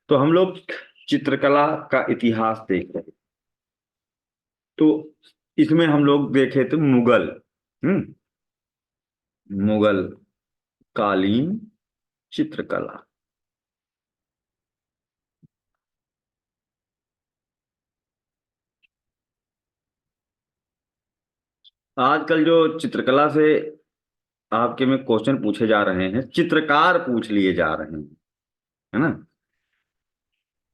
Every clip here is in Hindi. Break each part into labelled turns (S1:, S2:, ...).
S1: तो हम लोग चित्रकला का इतिहास देख रहे। तो इसमें हम लोग देखे थे मुगल। हम्म। मुगल कालीन चित्रकला। आजकल जो चित्रकला से आपके में क्वेश्चन पूछे जा रहे हैं, चित्रकार पूछ लिए जा रहे हैं, है ना।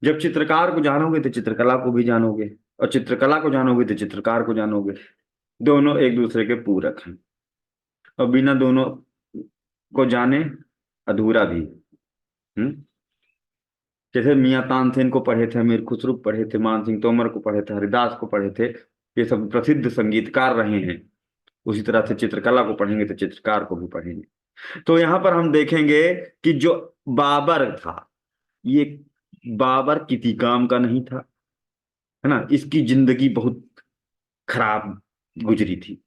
S1: जब चित्रकार को जानोगे तो चित्रकला को भी जानोगे, और चित्रकला को जानोगे तो चित्रकार को जानोगे। दोनों एक दूसरे के पूरक हैं, और बिना दोनों को जाने अधूरा भी। हम्म। जैसे मियां तानसेन को पढ़े थे, अमीर खुसरो पढ़े थे, मान सिंह तोमर को पढ़े थे, हरिदास को पढ़े थे, ये सब प्रसिद्ध संगीतकार रहे हैं। उसी तरह से चित्रकला को पढ़ेंगे तो चित्रकार को भी पढ़ेंगे। तो यहाँ पर हम देखेंगे कि जो बाबर था, ये बाबर किसी काम का नहीं था, है ना। इसकी जिंदगी बहुत खराब गुजरी थी।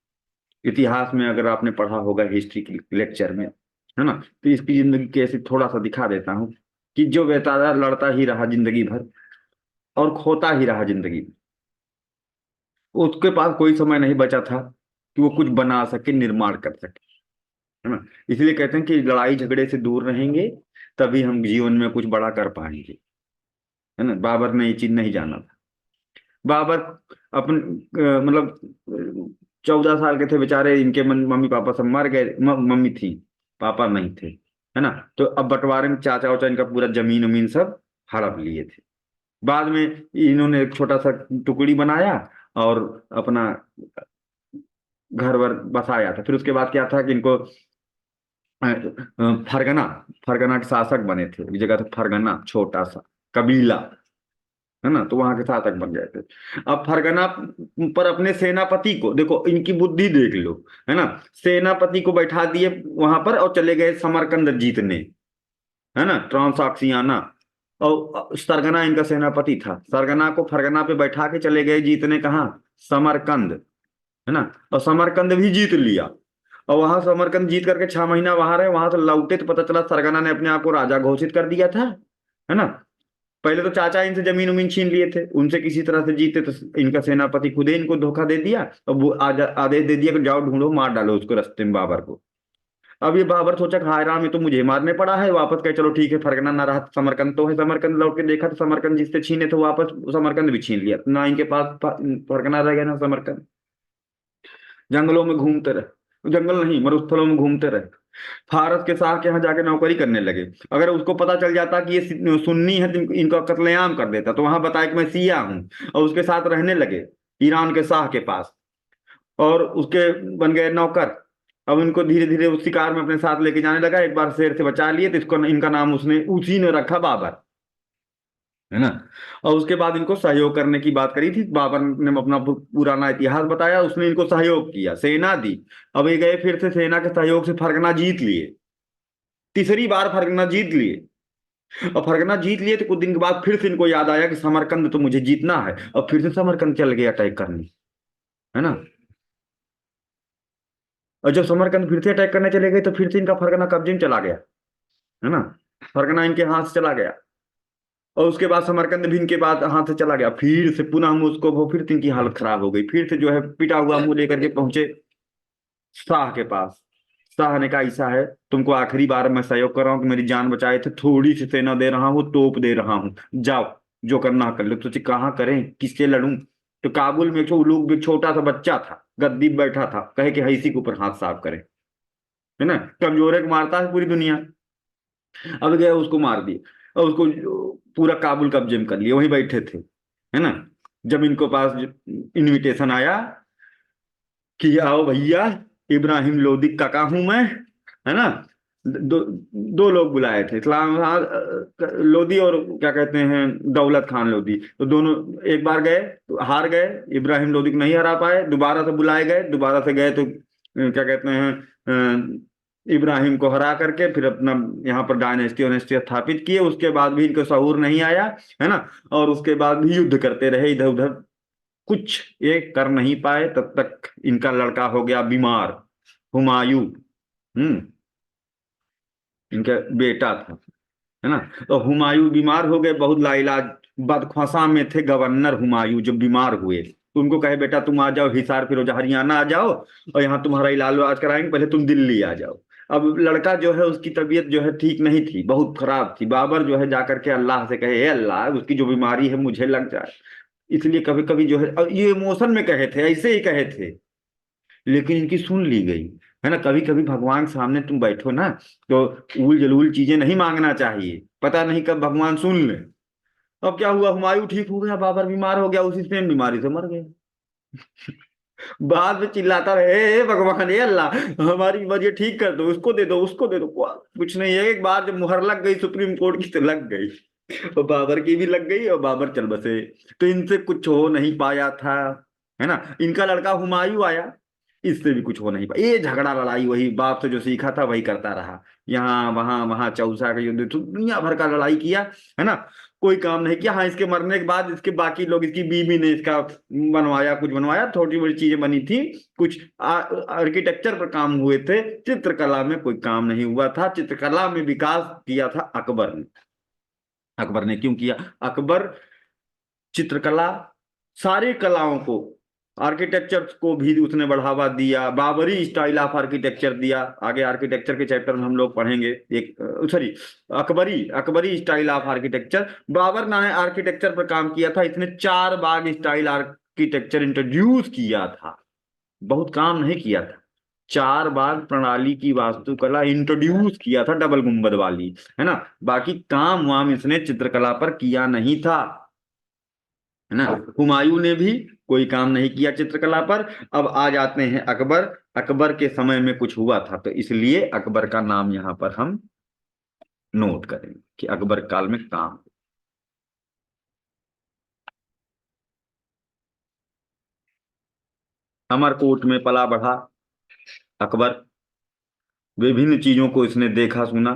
S1: इतिहास में अगर आपने पढ़ा होगा हिस्ट्री के लेक्चर में, है ना, तो इसकी जिंदगी कैसे थोड़ा सा दिखा देता हूँ। कि जो बेचारा लड़ता ही रहा जिंदगी भर और खोता ही रहा जिंदगी भर, उसके पास कोई समय नहीं बचा था कि वो कुछ बना सके, निर्माण कर सके, है ना। इसलिए कहते हैं कि लड़ाई झगड़े से दूर रहेंगे तभी हम जीवन में कुछ बड़ा कर पाएंगे, है ना। बाबर ने ये चीज नहीं जाना था। बाबर अपन मतलब 14 साल के थे बेचारे, इनके मम्मी पापा सब मर गए, मम्मी थी, पापा नहीं थे, है ना। तो अब बंटवारे में चाचा वाचा इनका पूरा जमीन उमीन सब हड़प लिए थे। बाद में इन्होंने एक छोटा सा टुकड़ी बनाया और अपना घर वर बसाया था। फिर उसके बाद क्या था कि इनको फरगना, फरगना के शासक बने थे। एक जगह था फरगना, छोटा सा कबीला, है ना, तो वहां के शासक बन गए थे। अब फरगना पर अपने सेनापति को देखो, इनकी बुद्धि देख लो, है ना। सेनापति को बैठा दिए वहां पर और चले गए समरकंद जीतने, है ना, ट्रांसॉक्सियाना। और सरगना इनका सेनापति था। सरगना को फरगना पे बैठा के चले गए जीतने, कहाँ, समरकंद, है ना। और समरकंद भी जीत लिया। और वहां समरकंद जीत करके 6 महीना वहां रहे। वहां से लौटे तो पता चला सरगना ने अपने आप को राजा घोषित कर दिया था, है ना। पहले तो चाचा इनसे जमीन उमीन छीन लिए थे, उनसे किसी तरह से जीते, तो इनका सेनापति खुद ही इनको धोखा दे दिया। और वो आदेश दे दिया कि जाओ ढूंढो, मार डालो उसको रास्ते में, बाबर को। अब ये बाबर सोचा कि हाय राम, ये तो मुझे मारने पड़ा है। वापस कहे चलो ठीक है, फरगना ना रहा, समरकंद तो है। समरकंद लौट के देखा तो समरकंद जिससे छीने थे वापस समरकंद भी छीन लिया। ना इनके पास फरगना रह गया ना समरकंद। जंगलों में घूमते रहे, जंगल नहीं मरुस्थलों में घूमते रहे। फारस के शाह के यहाँ जाके नौकरी करने लगे। अगर उसको पता चल जाता कि ये सुन्नी है तो इनका कत्लेआम कर देता। तो वहां बताया कि मैं सिया हूँ, और उसके साथ रहने लगे ईरान के शाह के पास, और उसके बन गए नौकर। अब इनको धीरे धीरे उस शिकार में अपने साथ लेके जाने लगा। एक बार शेर से बचा लिए तो इसको, इनका नाम उसने उसी ने रखा, बाबर, है ना। और उसके बाद इनको सहयोग करने की बात करी थी। बाबर ने अपना पुराना इतिहास बताया, उसने इनको सहयोग किया, सेना दी। अब ये गए फिर से सेना के सहयोग से फरगना जीत लिए। तीसरी बार फरगना जीत लिए। और फरगना जीत लिए तो कुछ दिन के बाद फिर से इनको याद आया कि समरकंद तो मुझे जीतना है। और फिर से समरकंद चल गए अटैक करने, है ना। और जब समरकंद फिर से अटैक करने चले गए तो फिर से इनका फरगना कब्जे में चला गया, है ना। फरगना इनके हाथ से चला गया। और उसके बाद समरकंद भी इनके बाद हाथ से चला गया। फिर से पुनः मुझको वो, फिर से इनकी हालत खराब हो गई। फिर से जो है पिटा हुआ मुंह लेकर के पहुंचे शाह के पास। शाह ने कहा ऐसा है, तुमको आखिरी बार मैं सहयोग कर रहा हूँ कि मेरी जान बचाए थे, थोड़ी सी सेना दे रहा हूँ, तोप दे रहा हूँ, जाओ जो करना कर लो। सोचे कहाँ करें, किससे लड़ूं। तो काबुल में लोग भी, छोटा सा बच्चा था, गद्दी पे बैठा था, कहे कि इसी के ऊपर हाथ साफ करें, है ना। कमजोरे को मारता है पूरी दुनिया। अब गया उसको मार दिया, और उसको पूरा काबुल कब्जे में कर लिया। वहीं बैठे थे, है ना। जब इनको पास इनविटेशन आया कि आओ भैया, इब्राहिम लोदी काका हूं मैं, है ना। दो दो लोग बुलाए थे, इस्लाम लोदी और क्या कहते हैं दौलत खान लोदी। तो दोनों एक बार गए तो हार गए, इब्राहिम लोदी को नहीं हरा पाए। दोबारा से बुलाए गए, दोबारा से गए तो क्या कहते हैं इब्राहिम को हरा करके फिर अपना यहाँ पर डायनेस्टी ऑनेस्टी स्थापित किए। उसके बाद भी इनको शऊर नहीं आया, है ना। और उसके बाद भी युद्ध करते रहे इधर उधर, कुछ ये कर नहीं पाए। तब तक इनका लड़का हो गया बीमार, हुमायूं। हम्म। इनका बेटा था, है ना। तो हुमायूं बीमार हो गए, बहुत लाइलाज, बदख्वासा में थे गवर्नर हुमायूं, जब बीमार हुए तो उनको कहे बेटा तुम आ जाओ हिसार फिरोजा हरियाणा आ जाओ, और यहाँ तुम्हारा इलाज कराएंगे, पहले तुम दिल्ली आ जाओ। अब लड़का जो है उसकी तबीयत जो है ठीक नहीं थी, बहुत खराब थी। बाबर जो है जाकर के अल्लाह से कहे, हे अल्लाह उसकी जो बीमारी है मुझे लग जाए। इसलिए कभी कभी जो है, और ये इमोशन में कहे थे, ऐसे ही कहे थे, लेकिन इनकी सुन ली गई। है ना, कभी कभी भगवान के सामने तुम बैठो ना, तो उल जलूल चीजें नहीं मांगना चाहिए, पता नहीं कब भगवान सुन ले। अब क्या हुआ, हुमायूं ठीक हो गया, बाबर बीमार हो गया, उसी सेम बीमारी से मर गया। बाद में चिल्लाता रहे, हे भगवान, हे अल्लाह, हमारी बीमारी ठीक कर दो, उसको दे दो, उसको दे दो। कुछ नहीं है, एक बार जब मुहर लग गई सुप्रीम कोर्ट की तो लग गई, और बाबर की भी लग गई, और बाबर चल बसे। तो इनसे कुछ हो नहीं पाया था। है ना, इनका लड़का हुमायूं आया, इससे भी कुछ हो नहीं पाया। ये झगड़ा लड़ाई वही बाप से जो सीखा था वही करता रहा, यहाँ वहां वहां चौसा का युद्ध, तो दुनिया भर का लड़ाई किया। है ना, कोई काम नहीं किया। हाँ, इसके मरने के बाद इसके बाकी लोग, इसकी बीवी ने इसका बनवाया, कुछ बनवाया, थोड़ी बड़ी चीजें बनी थी, कुछ आर्किटेक्चर पर काम हुए थे, चित्रकला में कोई काम नहीं हुआ था। चित्रकला में विकास किया था अकबर ने। अकबर ने क्यों किया? अकबर चित्रकला, सारी कलाओं को, आर्किटेक्चर को भी उसने बढ़ावा दिया, बाबरी स्टाइल ऑफ आर्किटेक्चर दिया। आगे आर्किटेक्चर के चैप्टर में हम लोग पढ़ेंगे, एक sorry, Akbari Akbari style of architecture. Babur ने आर्किटेक्चर पर काम किया था, इसने चार बाग स्टाइल आर्किटेक्चर इंट्रोड्यूस किया था, बहुत काम नहीं किया था। चार बाग प्रणाली की वास्तुकला इंट्रोड्यूस किया था, डबल गुंबद वाली। है ना, बाकी काम वाम इसने चित्रकला पर किया नहीं था। है ना, हुमायूं ने भी कोई काम नहीं किया चित्रकला पर। अब आ जाते हैं अकबर। अकबर के समय में कुछ हुआ था, तो इसलिए अकबर का नाम यहां पर हम नोट करेंगे कि अकबर काल में काम। अमरकोट में पला बढ़ा अकबर, विभिन्न चीजों को इसने देखा सुना,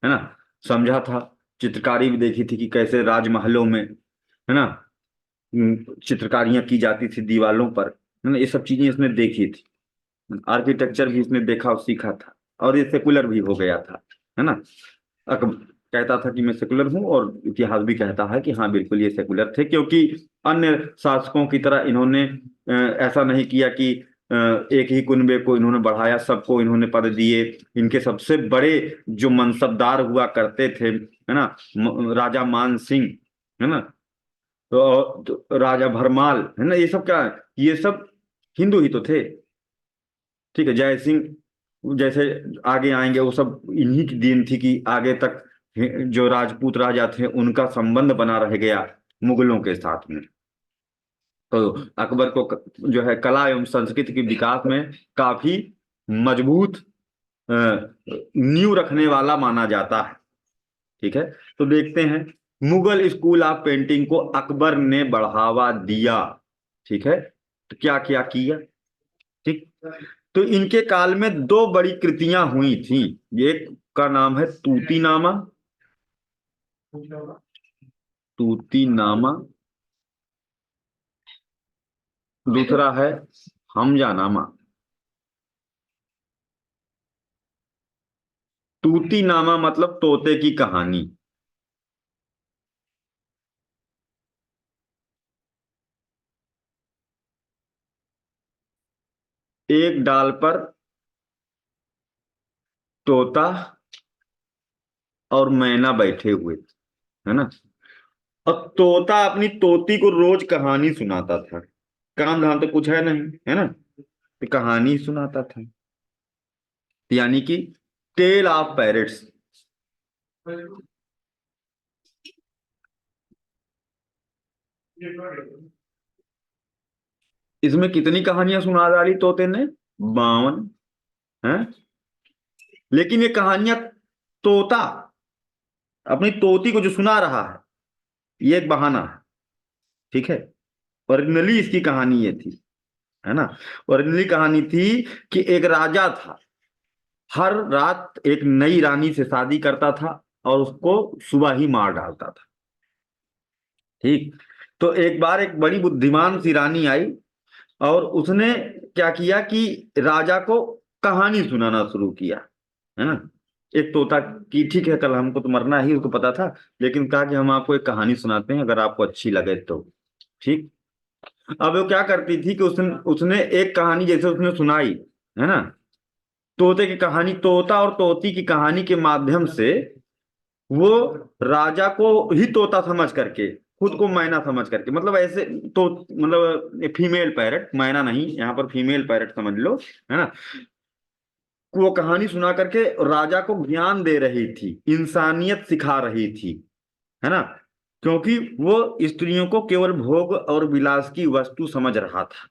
S1: है ना, समझा था। चित्रकारी भी देखी थी कि कैसे राजमहलों में, है ना, चित्रकारियां की जाती थी दीवालों पर। है ना, ये सब चीजें इसने देखी थी। आर्किटेक्चर भी इसने देखा और सीखा था, और ये सेकुलर भी हो गया था। है ना, अकबर कहता था कि मैं सेकुलर हूं, और इतिहास भी कहता है कि हाँ बिल्कुल ये सेकुलर थे, क्योंकि अन्य शासकों की तरह इन्होंने ऐसा नहीं किया कि एक ही कुनबे को इन्होंने बढ़ाया, सबको इन्होंने पद दिए। इनके सबसे बड़े जो मनसबदार हुआ करते थे, है ना, राजा मान सिंह, है ना, तो राजा भरमाल, है ना, ये सब क्या है, ये सब हिंदू ही तो थे। ठीक है, जय सिंह जैसे आगे आएंगे, वो सब इन्हीं की देन थी कि आगे तक जो राजपूत राजा थे उनका संबंध बना रह गया मुगलों के साथ में। तो अकबर को जो है कला एवं संस्कृति के विकास में काफी मजबूत नींव रखने वाला माना जाता है। ठीक है, तो देखते हैं, मुगल स्कूल ऑफ पेंटिंग को अकबर ने बढ़ावा दिया। ठीक है, तो क्या क्या किया? ठीक, तो इनके काल में दो बड़ी कृतियां हुई थी। एक का नाम है तूती नामा, तूती नामा, दूसरा है हमजा नामा। तूती नामा मतलब तोते की कहानी। एक डाल पर तोता और मैना बैठे हुए थे, है ना। अब तोता अपनी तोती को रोज कहानी सुनाता था, काम धाम तो कुछ है नहीं, है ना, तो कहानी सुनाता था, यानी कि टेल ऑफ पैरट्स। इसमें कितनी कहानियां सुना डाली तोते ने? 52 है। लेकिन ये कहानियां, तोता अपनी तोती को जो सुना रहा है, ये एक बहाना है। ठीक है, ओरिजिनली इसकी कहानी ये थी, है ना, ओरिजिनली कहानी थी कि एक राजा था, हर रात एक नई रानी से शादी करता था, और उसको सुबह ही मार डालता था। ठीक, तो एक बार एक बड़ी बुद्धिमान सी रानी आई, और उसने क्या किया कि राजा को कहानी सुनाना शुरू किया, है ना। एक तोता की, ठीक है कल हमको तो मरना ही उसको पता था, लेकिन कहा कि हम आपको एक कहानी सुनाते हैं अगर आपको अच्छी लगे तो। ठीक। अब वो क्या करती थी कि उसने उसने एक कहानी जैसे उसने सुनाई, है ना, तोते की कहानी, तोता और तोती की कहानी के माध्यम से वो राजा को ही तोता समझ करके, खुद को मैना समझ करके, मतलब ऐसे, तो मतलब फीमेल पैरट, मैना नहीं, यहाँ पर फीमेल पैरट समझ लो, है ना, वो कहानी सुना करके राजा को ज्ञान दे रही थी, इंसानियत सिखा रही थी, है ना, क्योंकि वो स्त्रियों को केवल भोग और विलास की वस्तु समझ रहा था।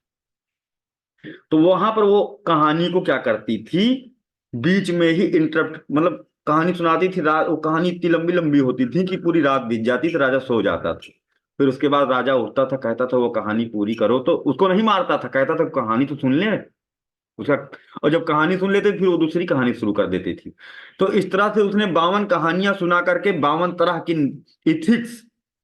S1: तो वहां पर वो कहानी को क्या करती थी, बीच में ही इंटरप्ट, मतलब कहानी सुनाती थी, रात वो कहानी इतनी लंबी लंबी होती थी कि पूरी रात बीत जाती थी, राजा सो जाता था। फिर उसके बाद राजा उठता था, कहता था वो कहानी पूरी करो, तो उसको नहीं मारता था, कहता था कहानी तो सुन ले उसका। और जब कहानी सुन लेते फिर वो दूसरी कहानी शुरू कर देती थी। तो इस तरह से उसने 52 कहानियां सुना करके 52 तरह की इथिक्स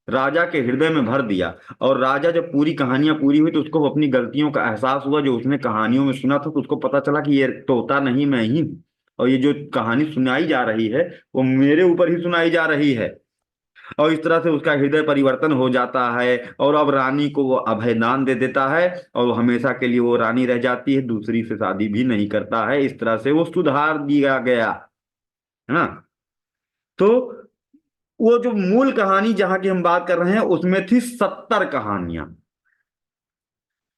S1: राजा के हृदय में भर दिया। और राजा जब पूरी कहानियां पूरी हुई तो उसको अपनी गलतियों का एहसास हुआ जो उसने कहानियों में सुना था, तो उसको पता चला कि ये तोता नहीं मैं ही हूं, और ये जो कहानी सुनाई जा रही है वो मेरे ऊपर ही सुनाई जा रही है। और इस तरह से उसका हृदय परिवर्तन हो जाता है, और अब रानी को वो अभयदान दे देता है, और वो हमेशा के लिए वो रानी रह जाती है, दूसरी से शादी भी नहीं करता है। इस तरह से वो सुधार दिया गया, है ना। तो वो जो मूल कहानी जहां की हम बात कर रहे हैं उसमें थी 70 कहानियां,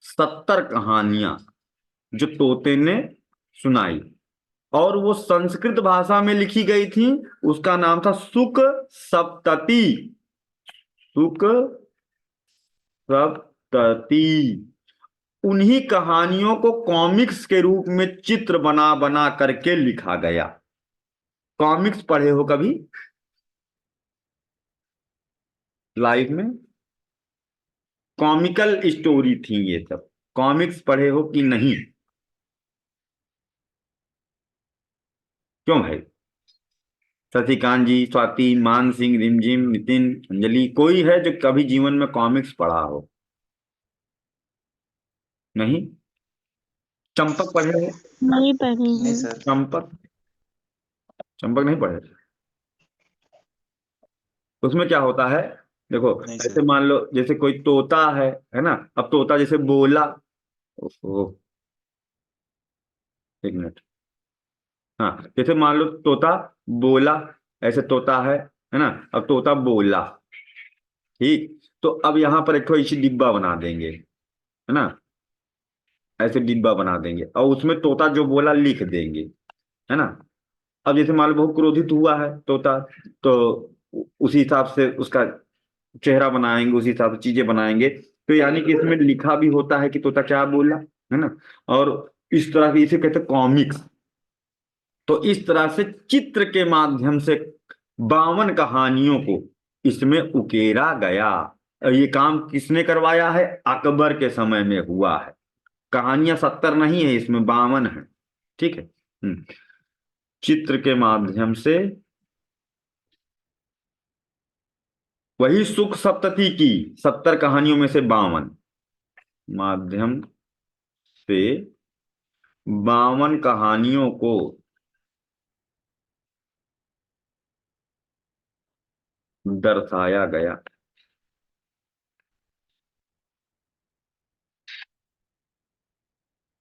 S1: 70 कहानियां जो तोते ने सुनाई, और वो संस्कृत भाषा में लिखी गई थी। उसका नाम था सुक सप्तति, सुक सप्तति। उन्हीं कहानियों को कॉमिक्स के रूप में चित्र बना बना करके लिखा गया। कॉमिक्स पढ़े हो कभी लाइफ में? कॉमिकल स्टोरी थी ये सब, कॉमिक्स पढ़े हो कि नहीं? क्यों भाई? शशिकांत जी, स्वाति, मान सिंह, रिमझिम, नितिन, अंजलि, कोई है जो कभी जीवन में कॉमिक्स पढ़ा हो? नहीं? चंपक पढ़े हो?
S2: नहीं पढ़ी
S3: नहीं
S2: हूँ।
S3: सर।
S1: चंपक, चंपक नहीं पढ़े? उसमें क्या होता है, देखो,
S3: नहीं
S1: ऐसे
S3: सर।
S1: मान लो जैसे कोई तोता है ना, अब तोता जैसे बोला, ओहो, एक मिनट, हाँ, जैसे मान लो तोता बोला, ऐसे तोता है ना, अब तोता बोला, ठीक, तो अब यहाँ पर एक ठो ऐसी डिब्बा बना देंगे, है ना, ऐसे डिब्बा बना देंगे और उसमें तोता जो बोला लिख देंगे, है ना। अब जैसे मान लो बहुत क्रोधित हुआ है तोता, तो उसी हिसाब से उसका चेहरा बनाएंगे, उसी हिसाब से चीजें बनाएंगे, तो यानी कि इसमें लिखा भी होता है कि तोता क्या बोला, है ना। और इस तरह की इसे कहते हैं कॉमिक्स। तो इस तरह से चित्र के माध्यम से 52 कहानियों को इसमें उकेरा गया। और ये काम किसने करवाया है? अकबर के समय में हुआ है। कहानियां 70 नहीं है, इसमें 52 है। ठीक है। चित्र के माध्यम से, वही सुख सप्तति की 70 कहानियों में से 52 माध्यम से 52 कहानियों को दर्शाया गया।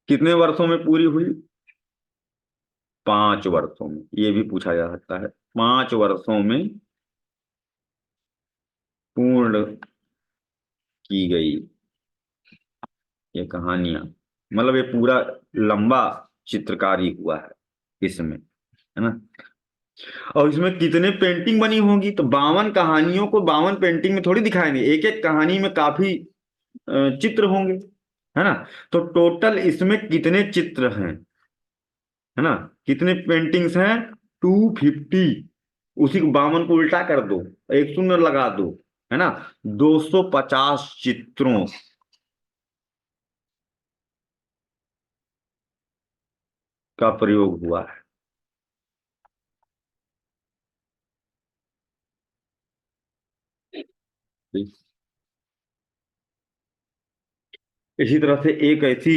S1: कितने वर्षों में पूरी हुई? 5 वर्षों में, ये भी पूछा जा सकता है। 5 वर्षों में पूर्ण की गई ये कहानियां, मतलब ये पूरा लंबा चित्रकारी हुआ है इसमें, है ना। और इसमें कितने पेंटिंग बनी होंगी? तो 52 कहानियों को 52 पेंटिंग में थोड़ी दिखाएंगे, एक एक कहानी में काफी चित्र होंगे, है ना। तो टोटल इसमें कितने चित्र हैं, है ना, कितने पेंटिंग्स हैं? 250। उसी को 52 को उल्टा कर दो, एक शून्य लगा दो, है ना, 250 चित्रों का प्रयोग हुआ है। इसी तरह से एक ऐसी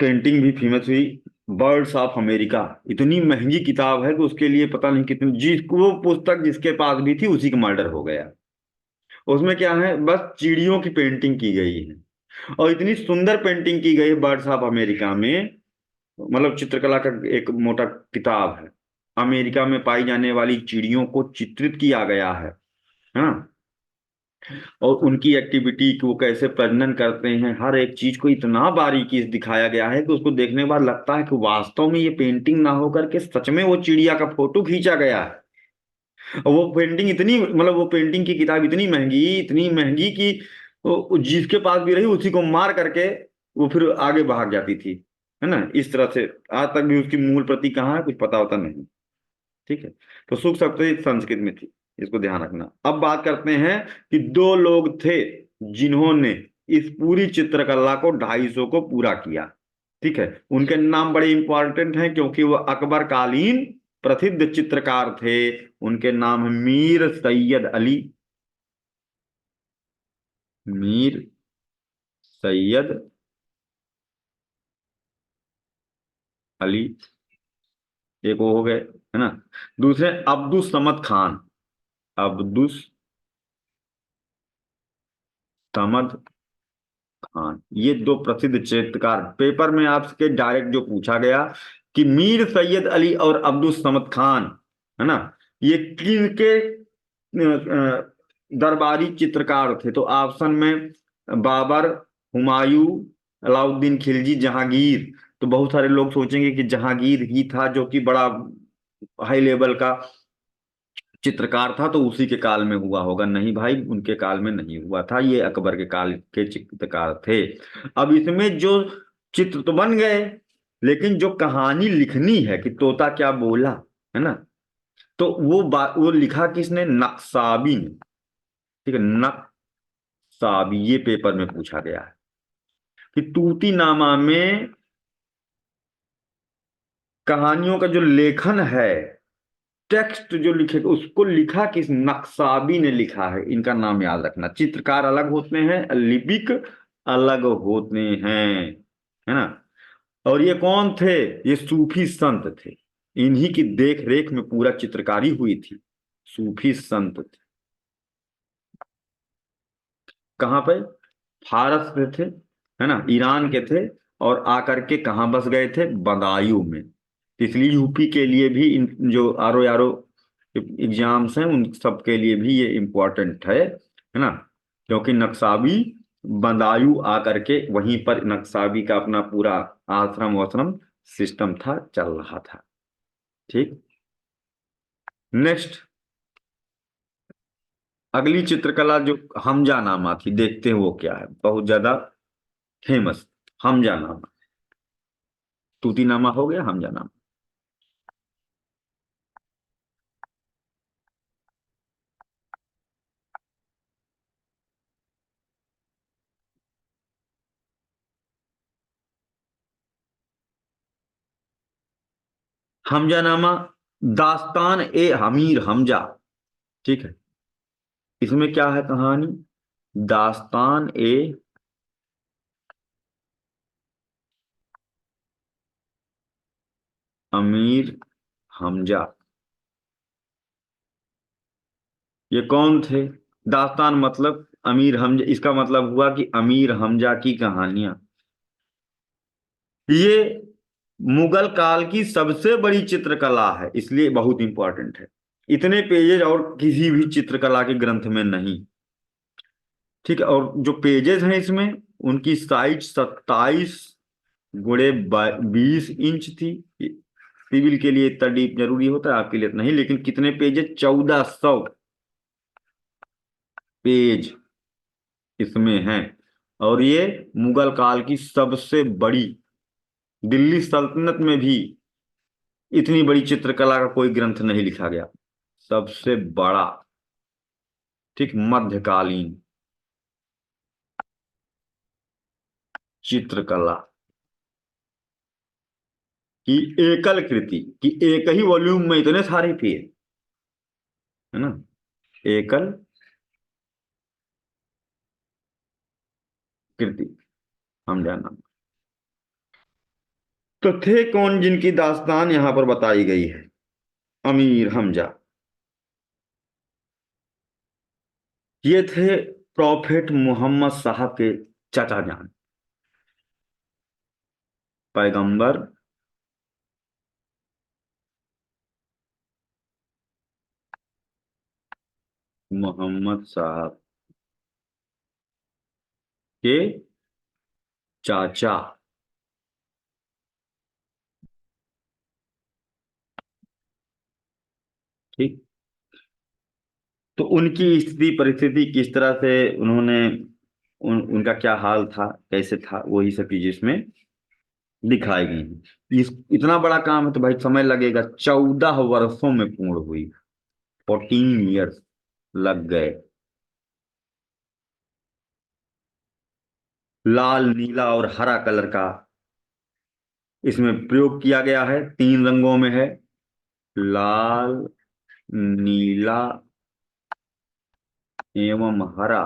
S1: पेंटिंग भी फेमस हुई, बर्ड्स ऑफ अमेरिका, इतनी महंगी किताब है कि उसके लिए पता नहीं कितनी, जिसको वो पुस्तक जिसके पास भी थी उसी का मर्डर हो गया। उसमें क्या है, बस चिड़ियों की पेंटिंग की गई है, और इतनी सुंदर पेंटिंग की गई है बर्ड्स ऑफ अमेरिका में। मतलब चित्रकला का एक मोटा किताब है। अमेरिका में पाई जाने वाली चिड़ियों को चित्रित किया गया है ना। और उनकी एक्टिविटी को, वो कैसे प्रजनन करते हैं, हर एक चीज को इतना बारीकी से दिखाया गया है कि उसको देखने के बाद लगता है कि वास्तव में ये पेंटिंग ना होकर के सच में वो चिड़िया का फोटो खींचा गया है। और वो पेंटिंग इतनी, मतलब वो पेंटिंग की किताब इतनी महंगी कि वो जिसके पास भी रही उसी को मार करके वो फिर आगे भाग जाती थी, है ना। इस तरह से आज तक भी उसकी मूल प्रति कहाँ है कुछ पता होता नहीं। ठीक है। तो सुख सप्तशती संस्कृत में थी, इसको ध्यान रखना। अब बात करते हैं कि दो लोग थे जिन्होंने इस पूरी चित्रकला को 250 को पूरा किया। ठीक है। उनके नाम बड़े इंपॉर्टेंट हैं क्योंकि वो अकबर कालीन प्रसिद्ध चित्रकार थे। उनके नाम है मीर सैयद अली। मीर सैयद अली, एक वो हो गए, है ना। दूसरे अब्दुस समद खान। अब्दुस समद खान, ये दो प्रसिद्ध चित्रकार। पेपर में आपसे डायरेक्ट जो पूछा गया कि मीर सैयद अली और अब्दुल समद खान, है ना, ये किनके दरबारी चित्रकार थे, तो ऑप्शन में बाबर, हुमायूं, अलाउद्दीन खिलजी, जहांगीर। तो बहुत सारे लोग सोचेंगे कि जहांगीर ही था जो कि बड़ा हाई लेवल का चित्रकार था, तो उसी के काल में हुआ होगा। नहीं भाई, उनके काल में नहीं हुआ था, ये अकबर के काल के चित्रकार थे। अब इसमें जो चित्र तो बन गए, लेकिन जो कहानी लिखनी है कि तोता क्या बोला, है ना, तो वो लिखा किसने, नक्साबी ने। ठीक है, नक्साबी, ये पेपर में पूछा गया है कि तूती नामा में कहानियों का जो लेखन है, टेक्स्ट जो लिखे उसको लिखा किस, नक्साबी ने लिखा है। इनका नाम याद रखना। चित्रकार अलग होते हैं, लिपिक अलग होते हैं, है ना। और ये कौन थे, ये सूफी संत थे। इन्हीं की देख रेख में पूरा चित्रकारी हुई थी। सूफी संत थे। कहाँ पे, फारस पे थे, है ना, ईरान के थे। और आकर के कहाँ बस गए थे, बदायूं में। इसलिए यूपी के लिए भी इन जो आरो आरो एग्जाम्स हैं उन सब के लिए भी ये इम्पोर्टेंट है ना। क्योंकि नक्साबी बदायूं आकर के वहीं पर नक्साबी का अपना पूरा आश्रम वाश्रम सिस्टम था, चल रहा था। ठीक। नेक्स्ट, अगली चित्रकला जो हमजा नामा थी, देखते हैं वो क्या है, बहुत ज्यादा फेमस। हमजा नामा, तूती नामा हो गया, हमजा नामा। हमजा नामा, दास्तान ए हमीर हमजा। ठीक है। इसमें क्या है कहानी, दास्तान ए अमीर हमजा। ये कौन थे, दास्तान मतलब अमीर हमजा, इसका मतलब हुआ कि अमीर हमजा की कहानियां। ये मुगल काल की सबसे बड़ी चित्रकला है, इसलिए बहुत इंपॉर्टेंट है। इतने पेजेज और किसी भी चित्रकला के ग्रंथ में नहीं। ठीक है। और जो पेजेस हैं इसमें, उनकी साइज 27 गुणे 20 इंच थी। सिविल के लिए इतना डीप जरूरी होता है, आपके लिए तो नहीं, लेकिन कितने पेजेस, 1400 पेज इसमें हैं। और ये मुगल काल की सबसे बड़ी, दिल्ली सल्तनत में भी इतनी बड़ी चित्रकला का कोई ग्रंथ नहीं लिखा गया, सबसे बड़ा। ठीक, मध्यकालीन चित्रकला की एकल कृति, कि एक ही वॉल्यूम में इतने सारे पेज, है ना, एकल कृति हम जाना। तो थे कौन जिनकी दास्तान यहां पर बताई गई है? अमीर हमजा। ये थे प्रॉफेट मोहम्मद साहब के चाचा जान, पैगंबर मोहम्मद साहब के चाचा। ठीक। तो उनकी स्थिति परिस्थिति किस तरह से उन्होंने उनका क्या हाल था, कैसे था, वही सब चीजें इसमें दिखाई गई हैं। इतना बड़ा काम है तो भाई समय लगेगा। 14 वर्षों में पूर्ण हुई। 14 ईयर्स लग गए। लाल, नीला और हरा कलर का इसमें प्रयोग किया गया है। 3 रंगों में है। लाल, नीला एवं हरा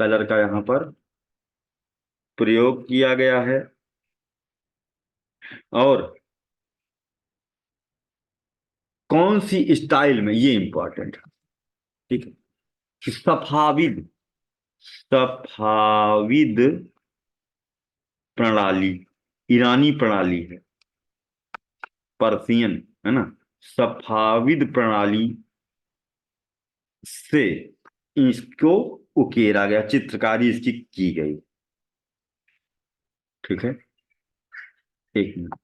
S1: कलर का यहाँ पर प्रयोग किया गया है। और कौन सी स्टाइल में, ये इंपॉर्टेंट है। ठीक है। कि सफाविद, सफाविद प्रणाली, ईरानी प्रणाली है, पर्सियन, है ना। सफाविद प्रणाली से इसको उकेरा गया, चित्रकारी इसकी की गई। ठीक है। एक मिनट।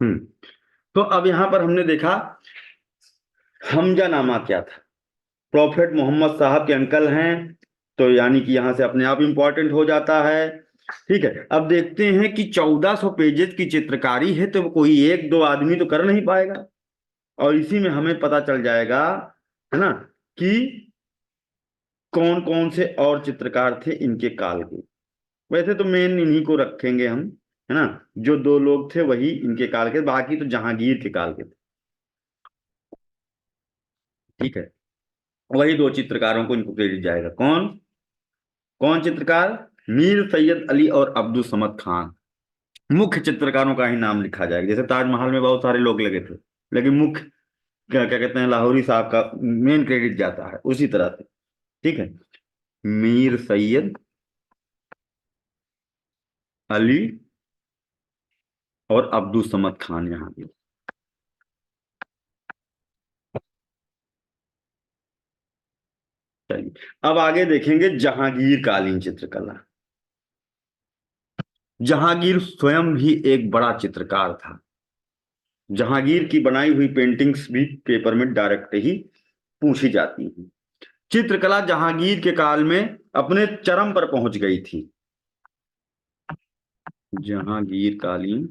S1: हम्म। तो अब यहां पर हमने देखा हमजा नामा क्या था। प्रॉफेट मोहम्मद साहब के अंकल हैं। तो यानी कि यहां से अपने आप इंपॉर्टेंट हो जाता है। ठीक है। अब देखते हैं कि 1400 पेजेस की चित्रकारी है तो कोई एक दो आदमी तो कर नहीं पाएगा। और इसी में हमें पता चल जाएगा, है ना, कि कौन कौन से और चित्रकार थे इनके काल के। वैसे तो मेन इन्हीं को रखेंगे हम, है ना। जो दो लोग थे वही इनके काल के, बाकी तो जहांगीर के काल के थे। ठीक है। वही दो चित्रकारों को इनको क्रेडिट जाएगा। कौन कौन चित्रकार? मीर सैयद अली और अब्दुल समद खान। मुख्य चित्रकारों का ही नाम लिखा जाएगा। जैसे ताजमहल में बहुत सारे लोग लगे थे, लेकिन मुख्य क्या क्या कहते हैं, लाहौरी साहब का मेन क्रेडिट जाता है उसी तरह से। ठीक है। मीर सैयद अली और अब्दुल समद खान यहाँ भी। चलिए, अब आगे देखेंगे जहांगीर कालीन चित्रकला। जहांगीर स्वयं भी एक बड़ा चित्रकार था। जहांगीर की बनाई हुई पेंटिंग्स भी पेपर में डायरेक्ट ही पूछी जाती हैं। चित्रकला जहांगीर के काल में अपने चरम पर पहुंच गई थी। जहांगीर कालीन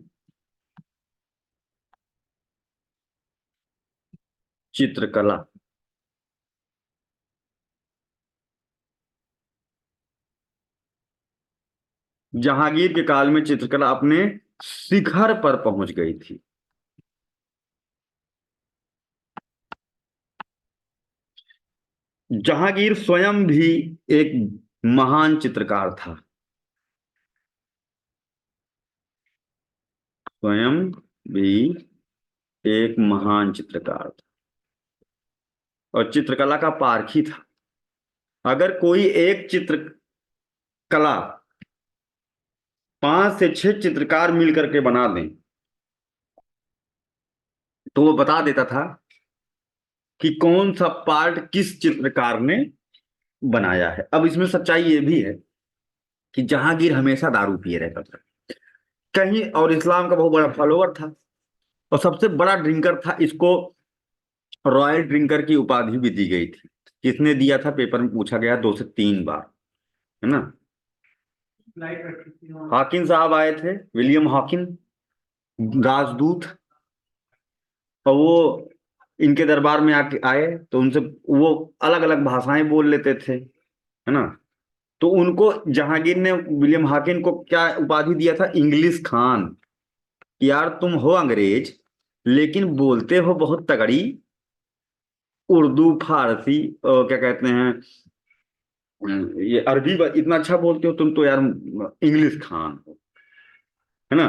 S1: चित्रकला जहांगीर के काल में चित्रकला अपने शिखर पर पहुंच गई थी। जहांगीर स्वयं भी एक महान चित्रकार था। स्वयं भी एक महान चित्रकार था और चित्रकला का पारखी था। अगर कोई एक चित्रकला 5 से 6 चित्रकार मिल करके बना दें तो वो बता देता था कि कौन सा पार्ट किस चित्रकार ने बनाया है। अब इसमें सच्चाई ये भी है कि जहांगीर हमेशा दारू पिए रहता था कहीं, और इस्लाम का बहुत बड़ा फॉलोवर था और सबसे बड़ा ड्रिंकर था। इसको रॉयल ड्रिंकर की उपाधि भी दी गई थी। किसने दिया था? पेपर में पूछा गया 2 से 3 बार, है ना। हॉकिन साहब आए थे, विलियम हॉकिन, राजदूत। और वो इनके दरबार में आके आए तो उनसे वो अलग अलग भाषाएं बोल लेते थे, है ना। तो उनको जहांगीर ने विलियम हॉकिन को क्या उपाधि दिया था, इंग्लिश खान। कि यार तुम हो अंग्रेज लेकिन बोलते हो बहुत तगड़ी उर्दू, फारसी, क्या कहते हैं, ये अरबी इतना अच्छा बोलते हो तुम तो यार, इंग्लिश खान हो, है ना।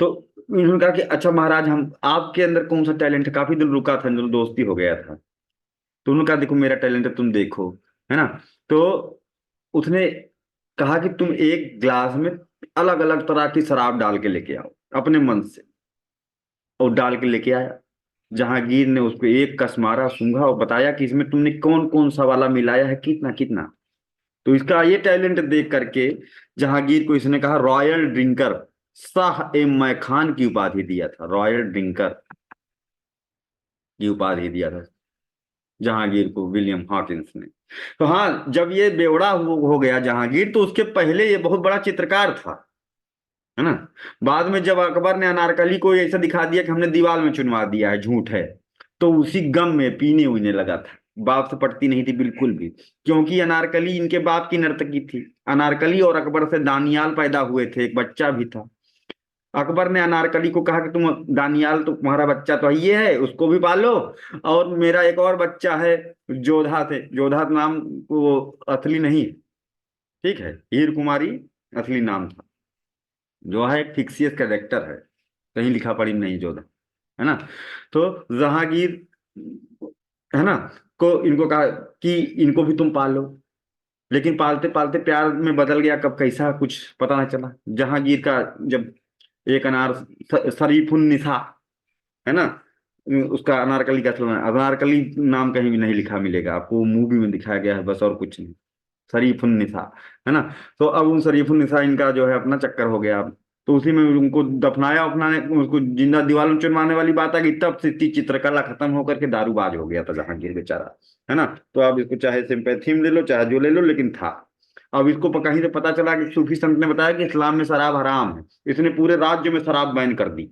S1: तो उन्होंने कहा कि अच्छा महाराज, हम आपके अंदर कौन सा टैलेंट है, काफी दिन रुका था, जो दोस्ती हो गया था। तो उन्होंने कहा देखो मेरा टैलेंट है, तुम देखो, है ना। तो उसने कहा कि तुम एक ग्लास में अलग अलग तरह की शराब डाल के लेके आओ अपने मन से। और डाल के लेके आया। जहांगीर ने उसको एक कस मारा, सूंघा और बताया कि इसमें तुमने कौन कौन सा वाला मिलाया है, कितना कितना। तो इसका ये टैलेंट देख करके जहांगीर को इसने कहा रॉयल ड्रिंकर, शाह ए मैं खान की उपाधि दिया था, रॉयल ड्रिंकर की उपाधि दिया था जहांगीर को विलियम हॉकिंस ने। तो हाँ, जब ये बेवड़ा हो गया जहांगीर, तो उसके पहले ये बहुत बड़ा चित्रकार था, है ना। बाद में जब अकबर ने अनारकली को ऐसा दिखा दिया कि हमने दीवार में चुनवा दिया है, झूठ है, तो उसी गम में पीने उने लगा था। बाप से पटती नहीं थी बिल्कुल भी, क्योंकि अनारकली इनके बाप की नर्तकी थी। अनारकली और अकबर से दानियाल पैदा हुए थे, एक बच्चा भी था। अकबर ने अनारकली को कहा कि तुम दानियाल, तो तुम्हारा बच्चा तो ये है, उसको भी पालो। और मेरा एक और बच्चा है जोधा थे, जोधा नाम वो असली नहीं, ठीक है, हीर कुमारी असली नाम था। जो है एक फिक्सियस कैरेक्टर है, कहीं लिखा पढ़ी नहीं जोधा, है ना। तो जहांगीर, है ना, को इनको कहा कि इनको भी तुम पालो। लेकिन पालते पालते प्यार में बदल गया, कब कैसा कुछ पता नहीं चला। जहांगीर का जब एक अनार, शरीफुन निसा, है ना, उसका अनारकली का चलना है। अनारकली नाम कहीं भी नहीं लिखा मिलेगा आपको, मूवी में दिखाया गया है बस, और कुछ नहीं। शरीफुन्निसा, है ना। तो अब उन शरीफुन्निसा इनका जो है अपना चक्कर हो गया। तो उसी में उनको दफनाया अपनाने, उसको जिंदा दीवार में चुनवाने वाली बात आ गई, तब से इतनी चित्रकला खत्म होकर के दारूबाज हो गया था जहांगीर बेचारा, है ना। तो अब इसको चाहे सिंपैथी में ले लो चाहे जो ले लो, लेकिन था। अब इसको कहीं से पता चला कि सूफी संत ने बताया कि इस्लाम में शराब हराम है, इसने पूरे राज्य में शराब बैन कर दी।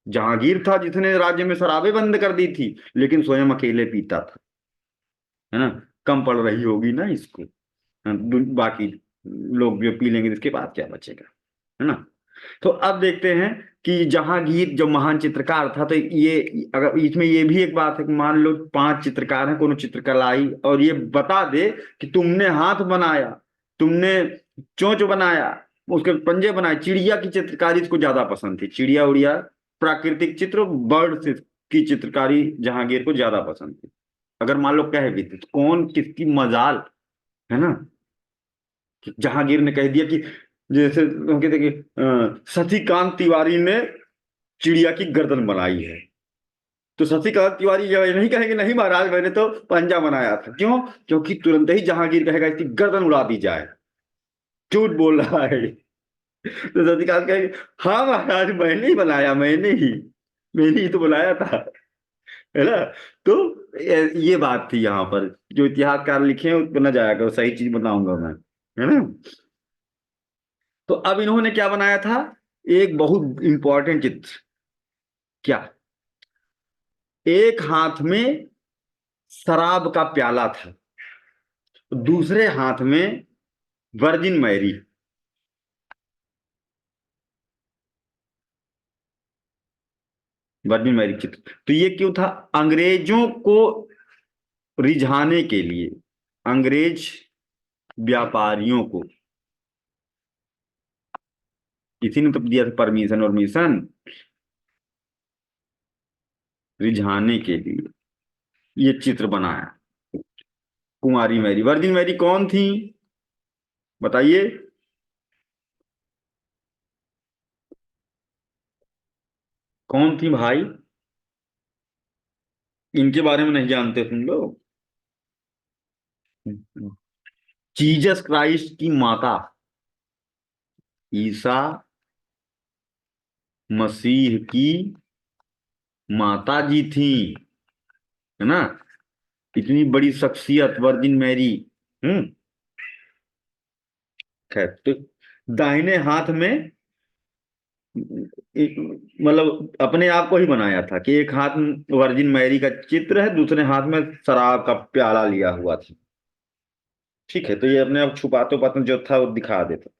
S1: जहांगीर था जिसने राज्य में शराबें बंद कर दी थी, लेकिन स्वयं अकेले पीता था, है ना। कम पड़ रही होगी ना इसको, हाँ, बाकी लोग जो पी लेंगे इसके बाद क्या बचेगा, है ना। तो अब देखते हैं कि जहांगीर जो महान चित्रकार था, तो ये, अगर इसमें ये भी एक बात है कि मान लो 5 चित्रकार हैं, कोनो चित्रकला आई और ये बता दे कि तुमने हाथ बनाया, तुमने चोंच बनाया, उसके पंजे बनाए, चिड़िया की चित्रकारी इसको ज्यादा पसंद थी, चिड़िया उड़िया, प्राकृतिक चित्र, बर्ड की चित्रकारी जहांगीर को ज्यादा पसंद थी। अगर मान लो कह भी थे तो कौन किसकी मजाल, है ना। कि जहांगीर ने कह दिया कि जैसे हम कहते कि शशिकांत तिवारी ने चिड़िया की गर्दन बनाई है, तो शशिकांत तिवारी ये नहीं कहेंगे नहीं महाराज मैंने तो पंजा बनाया था। क्यों? क्योंकि तुरंत ही जहांगीर कहेगा इसकी गर्दन उड़ा दी जाए, झूठ बोल रहा है। तो शशिकांत कहेंगे हाँ महाराज मैंने ही बनाया, मैंने ही तो बनाया था, है ना। तो ये बात थी यहाँ पर, जो इतिहासकार लिखे हैं उस पर न जाया करो, सही चीज बताऊंगा मैं, है ना। तो अब इन्होंने क्या बनाया था, एक बहुत इंपॉर्टेंट चित्र। क्या? एक हाथ में शराब का प्याला था, दूसरे हाथ में वर्जिन मैरी। वर्जिन मैरी चित्र, तो ये क्यों था? अंग्रेजों को रिझाने के लिए, अंग्रेज व्यापारियों को, इसी ने तो दिया था परमिशन और मिशन, रिझाने के लिए ये चित्र बनाया। कुंवारी मैरी, वर्जिन मैरी कौन थी बताइए? कौन थी भाई? इनके बारे में नहीं जानते तुम लोग? जीसस क्राइस्ट की माता, ईसा मसीह की माता जी थी, है ना। इतनी बड़ी शख्सियत वर्जिन मैरी। हम्म। खैर, तो दाहिने हाथ में मतलब अपने आप को ही बनाया था कि एक हाथ में वर्जिन मैरी का चित्र है, दूसरे हाथ में शराब का प्याला लिया हुआ था। ठीक है, तो ये अपने आप छुपाते पतन जो था वो दिखा देता।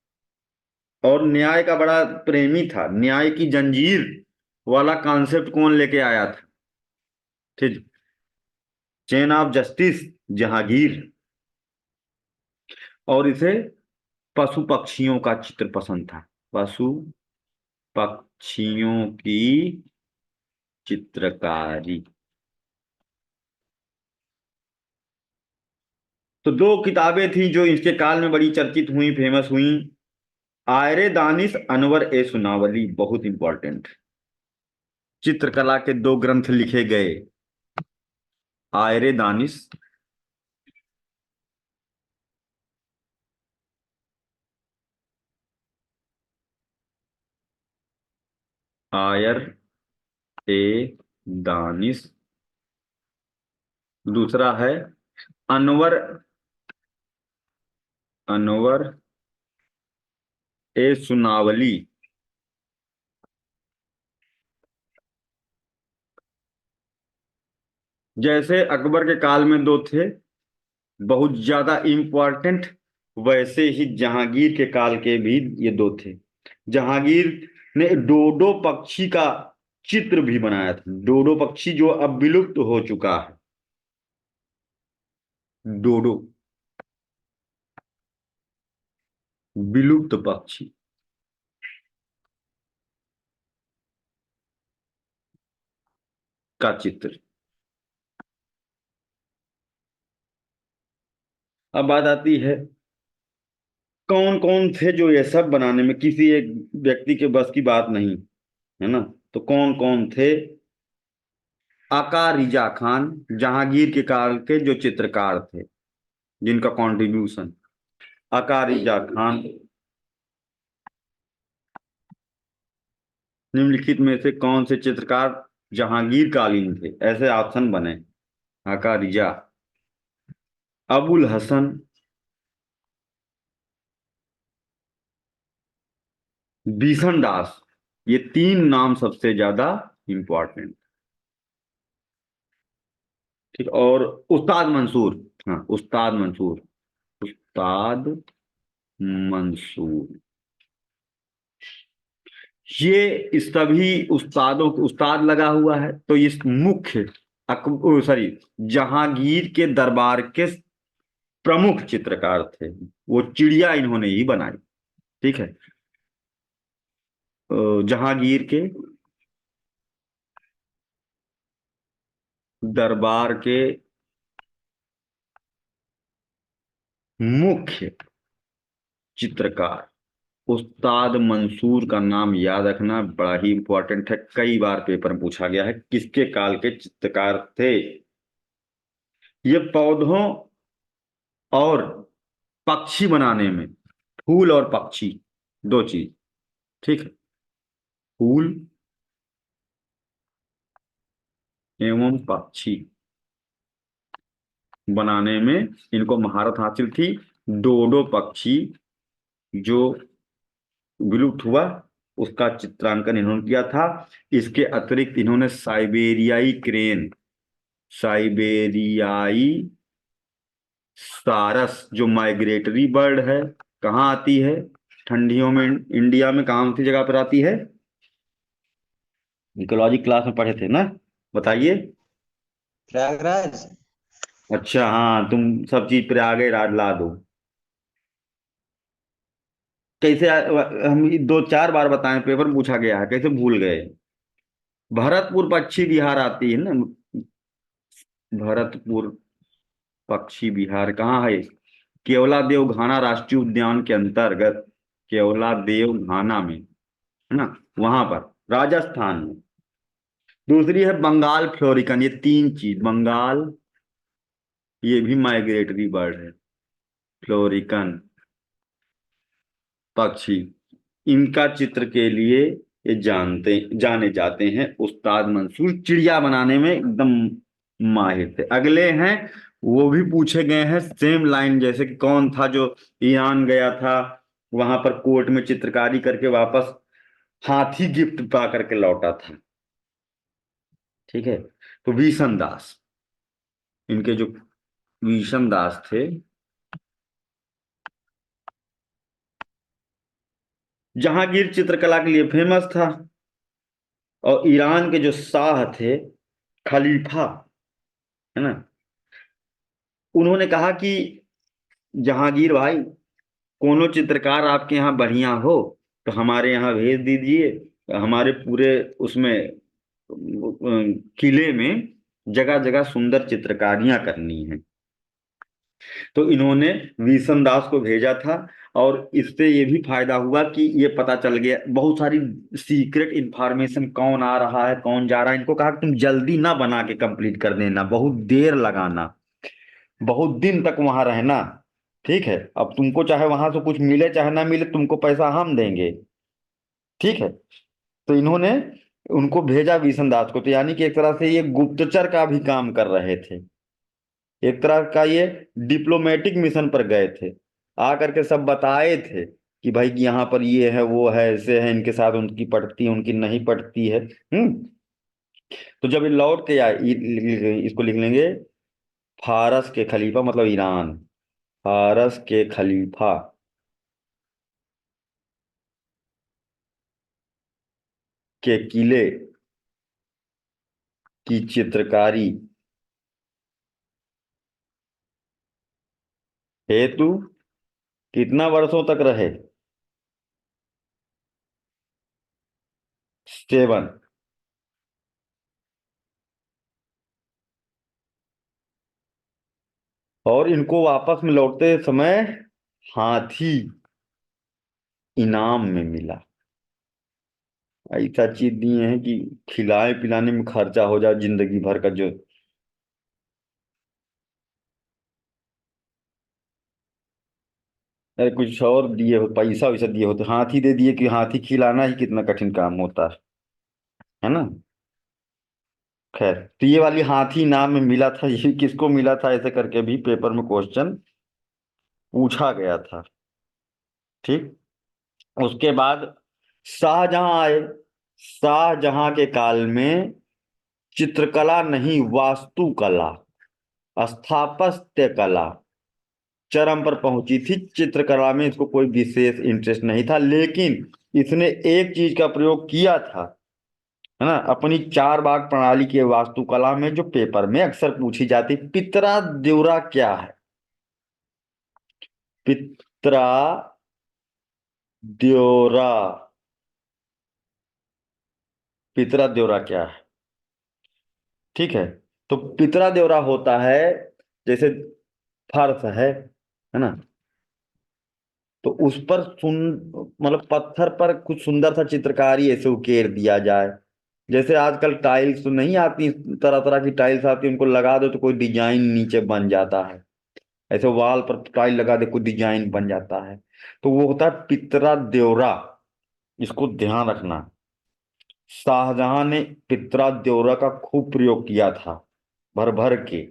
S1: और न्याय का बड़ा प्रेमी था, न्याय की जंजीर वाला कॉन्सेप्ट कौन लेके आया था? ठीक, चेन ऑफ जस्टिस, जहांगीर। और इसे पशु पक्षियों का चित्र पसंद था, पशु पक्षियों की चित्रकारी। तो दो किताबें थी जो इसके काल में बड़ी चर्चित हुई, फेमस हुई। आयरे दानिश, अनवर ए सुनावली, बहुत इंपॉर्टेंट। चित्रकला के दो ग्रंथ लिखे गए, आयरे दानिश, आयर ए दानिश, दूसरा है अनवर, अनवर ए सुनावली। जैसे अकबर के काल में दो थे बहुत ज्यादा इंपॉर्टेंट, वैसे ही जहांगीर के काल के भी ये दो थे। जहांगीर ने डोडो पक्षी का चित्र भी बनाया था, डोडो पक्षी जो अब विलुप्त हो चुका है। डोडो, विलुप्त पक्षी का चित्र। अब बात आती है कौन कौन थे जो ये सब बनाने में, किसी एक व्यक्ति के बस की बात नहीं है ना। तो कौन कौन थे? आका रिजा खान, जहांगीर के काल के जो चित्रकार थे, जिनका कंट्रीब्यूशन। आका रिजा खान। निम्नलिखित में से कौन से चित्रकार जहांगीर कालीन थे? ऐसे ऑप्शन बने, आका रिजा, अबुल हसन, भीषण दास। ये तीन नाम सबसे ज्यादा इंपॉर्टेंट। ठीक, और उस्ताद मंसूर। हाँ, उस्ताद मंसूर, उस्ताद मंसूर। ये इस सभी उस्तादों को उस्ताद लगा हुआ है, तो इस मुख्य सॉरी, जहांगीर के दरबार के प्रमुख चित्रकार थे। वो चिड़िया इन्होंने ही बनाई। ठीक है, जहांगीर के दरबार के मुख्य चित्रकार उस्ताद मंसूर का नाम याद रखना बड़ा ही इंपॉर्टेंट है, कई बार पेपर में पूछा गया है किसके काल के चित्रकार थे। ये पौधों और पक्षी बनाने में, फूल और पक्षी दो चीज, ठीक है, फूल एवं पक्षी बनाने में इनको महारत हासिल थी। डोडो पक्षी जो विलुप्त हुआ उसका चित्रांकन इन्होंने किया था। इसके अतिरिक्त इन्होंने साइबेरियाई क्रेन, साइबेरियाई सारस जो माइग्रेटरी बर्ड है, कहाँ आती है? ठंडियों में इंडिया में कहाँ सी जगह पर आती है? इकोलॉजी क्लास में पढ़े थे ना, बताइए।
S2: प्रयागराज।
S1: अच्छा, हाँ, तुम सब चीज प्रयाग ला दो। कैसे हम दो चार बार बताएं, पेपर में पूछा गया है, कैसे भूल गए? भरतपुर पक्षी विहार आती है ना, भरतपुर पक्षी विहार कहाँ है? केवला देवघाना राष्ट्रीय उद्यान के अंतर्गत, केवला देवघाना में, है ना, वहां पर, राजस्थान में। दूसरी है बंगाल फ्लोरिकन, ये तीन चीज, बंगाल, ये भी माइग्रेटरी बर्ड है, फ्लोरिकन पक्षी, इनका चित्र के लिए ये जाने जाते हैं। उस्ताद मंसूर चिड़िया बनाने में एकदम माहिर थे। अगले हैं, वो भी पूछे गए हैं सेम लाइन जैसे कि कौन था जो ईरान गया था वहां पर कोर्ट में चित्रकारी करके वापस हाथी गिफ्ट पा करके लौटा था। ठीक है। तो विशन दास, इनके जो विशन दास थे, जहांगीर चित्रकला के लिए फेमस था। और ईरान के जो शाह थे, खलीफा, है ना, उन्होंने कहा कि जहांगीर भाई, कोनो चित्रकार आपके यहाँ बढ़िया हो तो हमारे यहाँ भेज दीजिए। हमारे पूरे उसमें किले में जगह जगह सुंदर चित्रकारियां करनी है। तो इन्होंने विशन दास को भेजा था। और इससे ये भी फायदा हुआ कि ये पता चल गया बहुत सारी सीक्रेट इंफॉर्मेशन, कौन आ रहा है कौन जा रहा है। इनको कहा कि तुम जल्दी ना बना के कंप्लीट कर देना, बहुत देर लगाना, बहुत दिन तक वहां रहना। ठीक है, अब तुमको चाहे वहां से कुछ मिले चाहे ना मिले, तुमको पैसा हम देंगे। ठीक है। तो इन्होंने उनको भेजा विशन दास को, तो यानी कि एक तरह से ये गुप्तचर का भी काम कर रहे थे। एक तरह का ये डिप्लोमेटिक मिशन पर गए थे, आ करके सब बताए थे कि भाई यहाँ पर ये है वो है ऐसे है, इनके साथ उनकी पटती है उनकी नहीं पटती है। तो जब ये लौट के आए, इसको लिख लेंगे, फारस के खलीफा मतलब ईरान, फारस के खलीफा के किले की चित्रकारी हेतु कितना वर्षों तक रहे? 7। और इनको वापस में लौटते समय हाथी इनाम में मिला। ऐसा चीज दिए हैं कि खिलाए पिलाने में खर्चा हो जाए जिंदगी भर का जो। अरे कुछ और दिए हो, पैसा वैसा दिए होते, हाथी दे दिए कि हाथी खिलाना ही कितना कठिन काम होता है ना। खैर, तो ये वाली हाथी नाम में मिला था, ये किसको मिला था ऐसे करके भी पेपर में क्वेश्चन पूछा गया था। ठीक। उसके बाद शाहजहां आए। शाहजहां के काल में चित्रकला नहीं, वास्तुकला, स्थापत्य कला चरम पर पहुंची थी। चित्रकला में इसको कोई विशेष इंटरेस्ट नहीं था, लेकिन इसने एक चीज का प्रयोग किया था, है ना, अपनी चार बाग प्रणाली के वास्तुकला में, जो पेपर में अक्सर पूछी जाती। पितरा द्योरा क्या है? पितरा द्योरा, पितरा द्योरा क्या है? ठीक है। तो पितरा द्योरा होता है, जैसे फर्श है ना, तो उस पर मतलब पत्थर पर कुछ सुंदर सा चित्रकारी ऐसे उकेर दिया जाए। जैसे आजकल टाइल्स तो नहीं आती, तरह तरह की टाइल्स आती, उनको लगा दो तो कोई डिजाइन नीचे बन जाता है। ऐसे वॉल पर टाइल लगा दे कोई डिजाइन बन जाता है। तो वो होता है पितरा द्योरा। इसको ध्यान रखना। शाहजहां ने पितरा द्योरा का खूब प्रयोग किया था, भर भर के,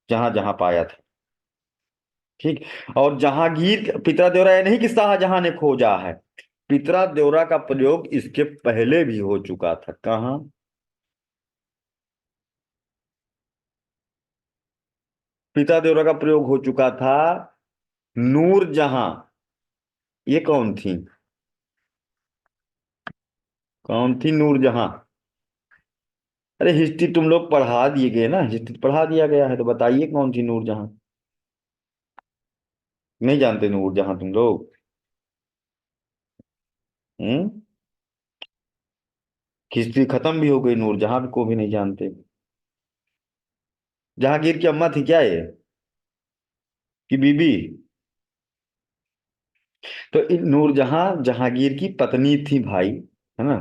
S1: जहां जहां पाया था। ठीक। और जहांगीर, पितरा द्योरा ये नहीं कि शाहजहां ने खोजा है, पितरा द्योरा का प्रयोग इसके पहले भी हो चुका था। कहाँ? पितरा द्योरा का प्रयोग हो चुका था नूरजहां। ये कौन थी? कौन थी नूरजहां? अरे हिस्ट्री तुम लोग पढ़ा दिए गए ना, हिस्ट्री पढ़ा दिया गया है, तो बताइए कौन थी नूरजहां? नहीं जानते नूरजहां तुम लोग? हम्म। हिस्ट्री खत्म भी हो गई, नूरजहां को भी नहीं जानते? जहांगीर की अम्मा थी क्या ये, कि बीबी? तो नूरजहां जहांगीर की पत्नी थी भाई, है ना।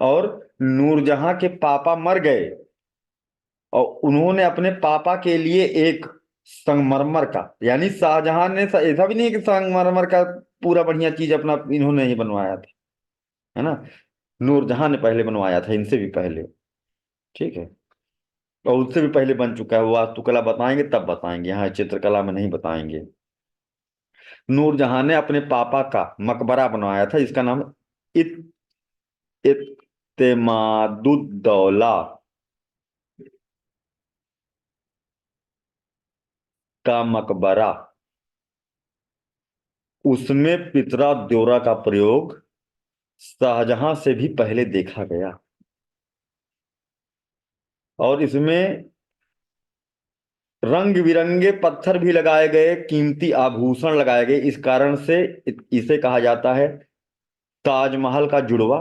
S1: और नूरजहां के पापा मर गए, और उन्होंने अपने पापा के लिए एक संगमरमर का, यानी शाहजहां ने ऐसा भी नहीं है कि संगमरमर का पूरा बढ़िया चीज अपना इन्होंने ही बनवाया था, है ना। नूरजहां ने पहले बनवाया था, इनसे भी पहले। ठीक है। और उससे भी पहले बन चुका है। वो वास्तुकला बताएंगे तब बताएंगे, यहाँ चित्रकला में नहीं बताएंगे। नूरजहां ने अपने पापा का मकबरा बनवाया था, इसका नाम इत इत्तेमादुद्दौला का मकबरा। उसमें पितरा द्योरा का प्रयोग शाहजहां से भी पहले देखा गया, और इसमें रंग बिरंगे पत्थर भी लगाए गए, कीमती आभूषण लगाए गए। इस कारण से इसे कहा जाता है ताजमहल का जुड़वा।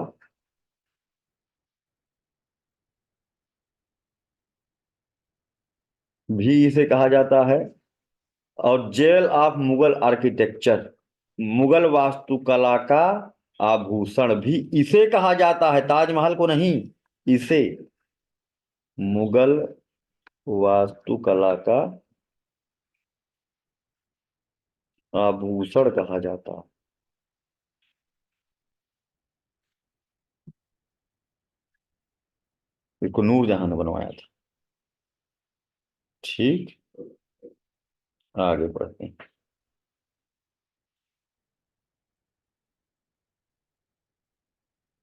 S1: भी इसे कहा जाता है, और jewel of Mughal architecture, Mughal वास्तुकला का आभूषण भी इसे कहा जाता है, ताजमहल को नहीं, इसे मुगल वास्तुकला का आभूषण कहा जाता है। इसको नूरजहां ने बनवाया था। ठीक, आगे बढ़ते हैं।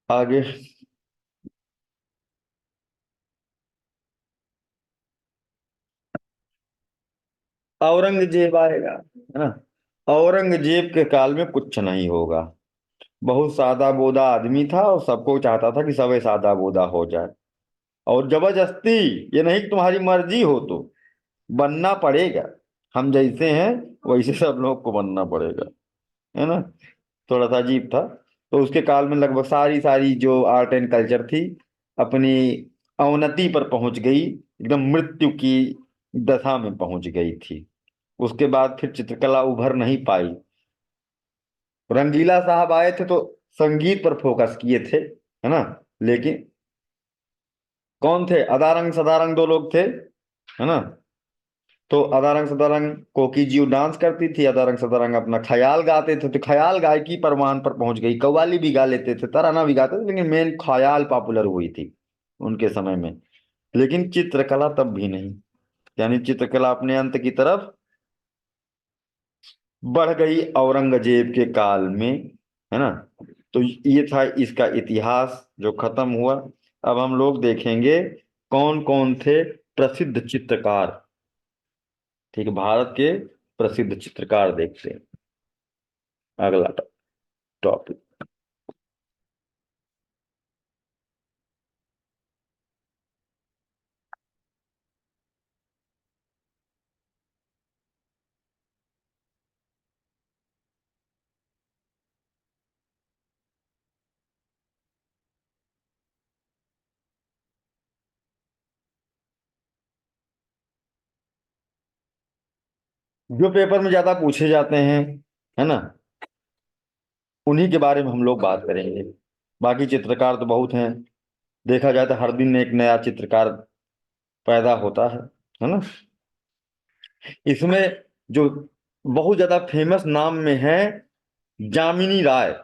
S1: आगे औरंगजेब आएगा, है ना। औरंगजेब के काल में कुछ नहीं होगा। बहुत सादा बोदा आदमी था और सबको चाहता था कि सब सादा बोदा हो जाए, और जबरदस्ती, ये नहीं कि तुम्हारी मर्जी हो तो बनना पड़ेगा, हम जैसे हैं वैसे सब लोग को बनना पड़ेगा, है ना। थोड़ा सा अजीब था। तो उसके काल में लगभग सारी सारी जो आर्ट एंड कल्चर थी अपनी अवनति पर पहुंच गई, एकदम मृत्यु की दशा में पहुंच गई थी। उसके बाद फिर चित्रकला उभर नहीं पाई। रंगीला साहब आए थे तो संगीत पर फोकस किए थे, है ना। लेकिन कौन थे, अदारंग सदारंग दो लोग थे, है ना। तो अदारंग सदारंग, कोकी जी डांस करती थी, अदारंग सदारंग अपना ख्याल गाते थे, तो ख्याल गायकी परवान पर पहुंच गई। कव्वाली भी गा लेते थे, तराना भी गाते थे, लेकिन मेन ख्याल पॉपुलर हुई थी उनके समय में। लेकिन चित्रकला तब भी नहीं, यानी चित्रकला अपने अंत की तरफ बढ़ गई औरंगजेब के काल में, है ना। तो ये था इसका इतिहास जो खत्म हुआ। अब हम लोग देखेंगे कौन कौन थे प्रसिद्ध चित्रकार। ठीक है, भारत के प्रसिद्ध चित्रकार देखते हैं। अगला टॉपिक। जो पेपर में ज्यादा पूछे जाते हैं, है ना, उन्हीं के बारे में हम लोग बात करेंगे। बाकी चित्रकार तो बहुत हैं, देखा जाए तो हर दिन एक नया चित्रकार पैदा होता है ना। इसमें जो बहुत ज्यादा फेमस नाम में है जामिनी राय।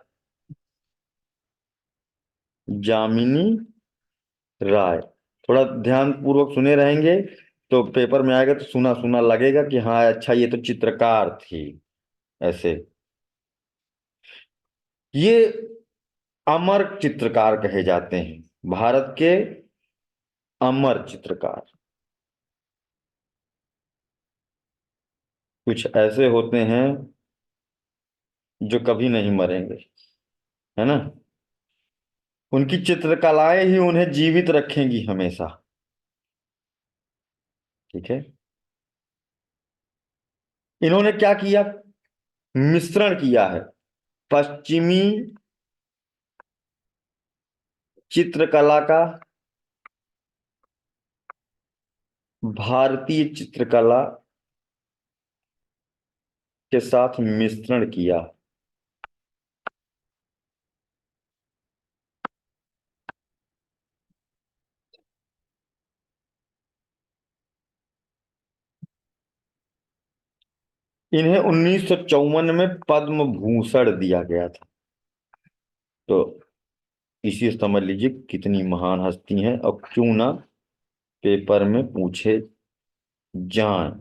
S1: जामिनी राय, थोड़ा ध्यान पूर्वक सुने रहेंगे तो पेपर में आएगा तो सुना सुना लगेगा कि हाँ अच्छा ये तो चित्रकार थी, ऐसे। ये अमर चित्रकार कहे जाते हैं, भारत के अमर चित्रकार। कुछ ऐसे होते हैं जो कभी नहीं मरेंगे, है ना। उनकी चित्रकलाएं ही उन्हें जीवित रखेंगी हमेशा। ठीक है। इन्होंने क्या किया, मिश्रण किया है पश्चिमी चित्रकला का भारतीय चित्रकला के साथ मिश्रण किया। इन्हें 1954 में पद्म भूषण दिया गया था। तो इसी से समझ लीजिए कितनी महान हस्ती हैं, और क्यों ना पेपर में पूछे जाएं।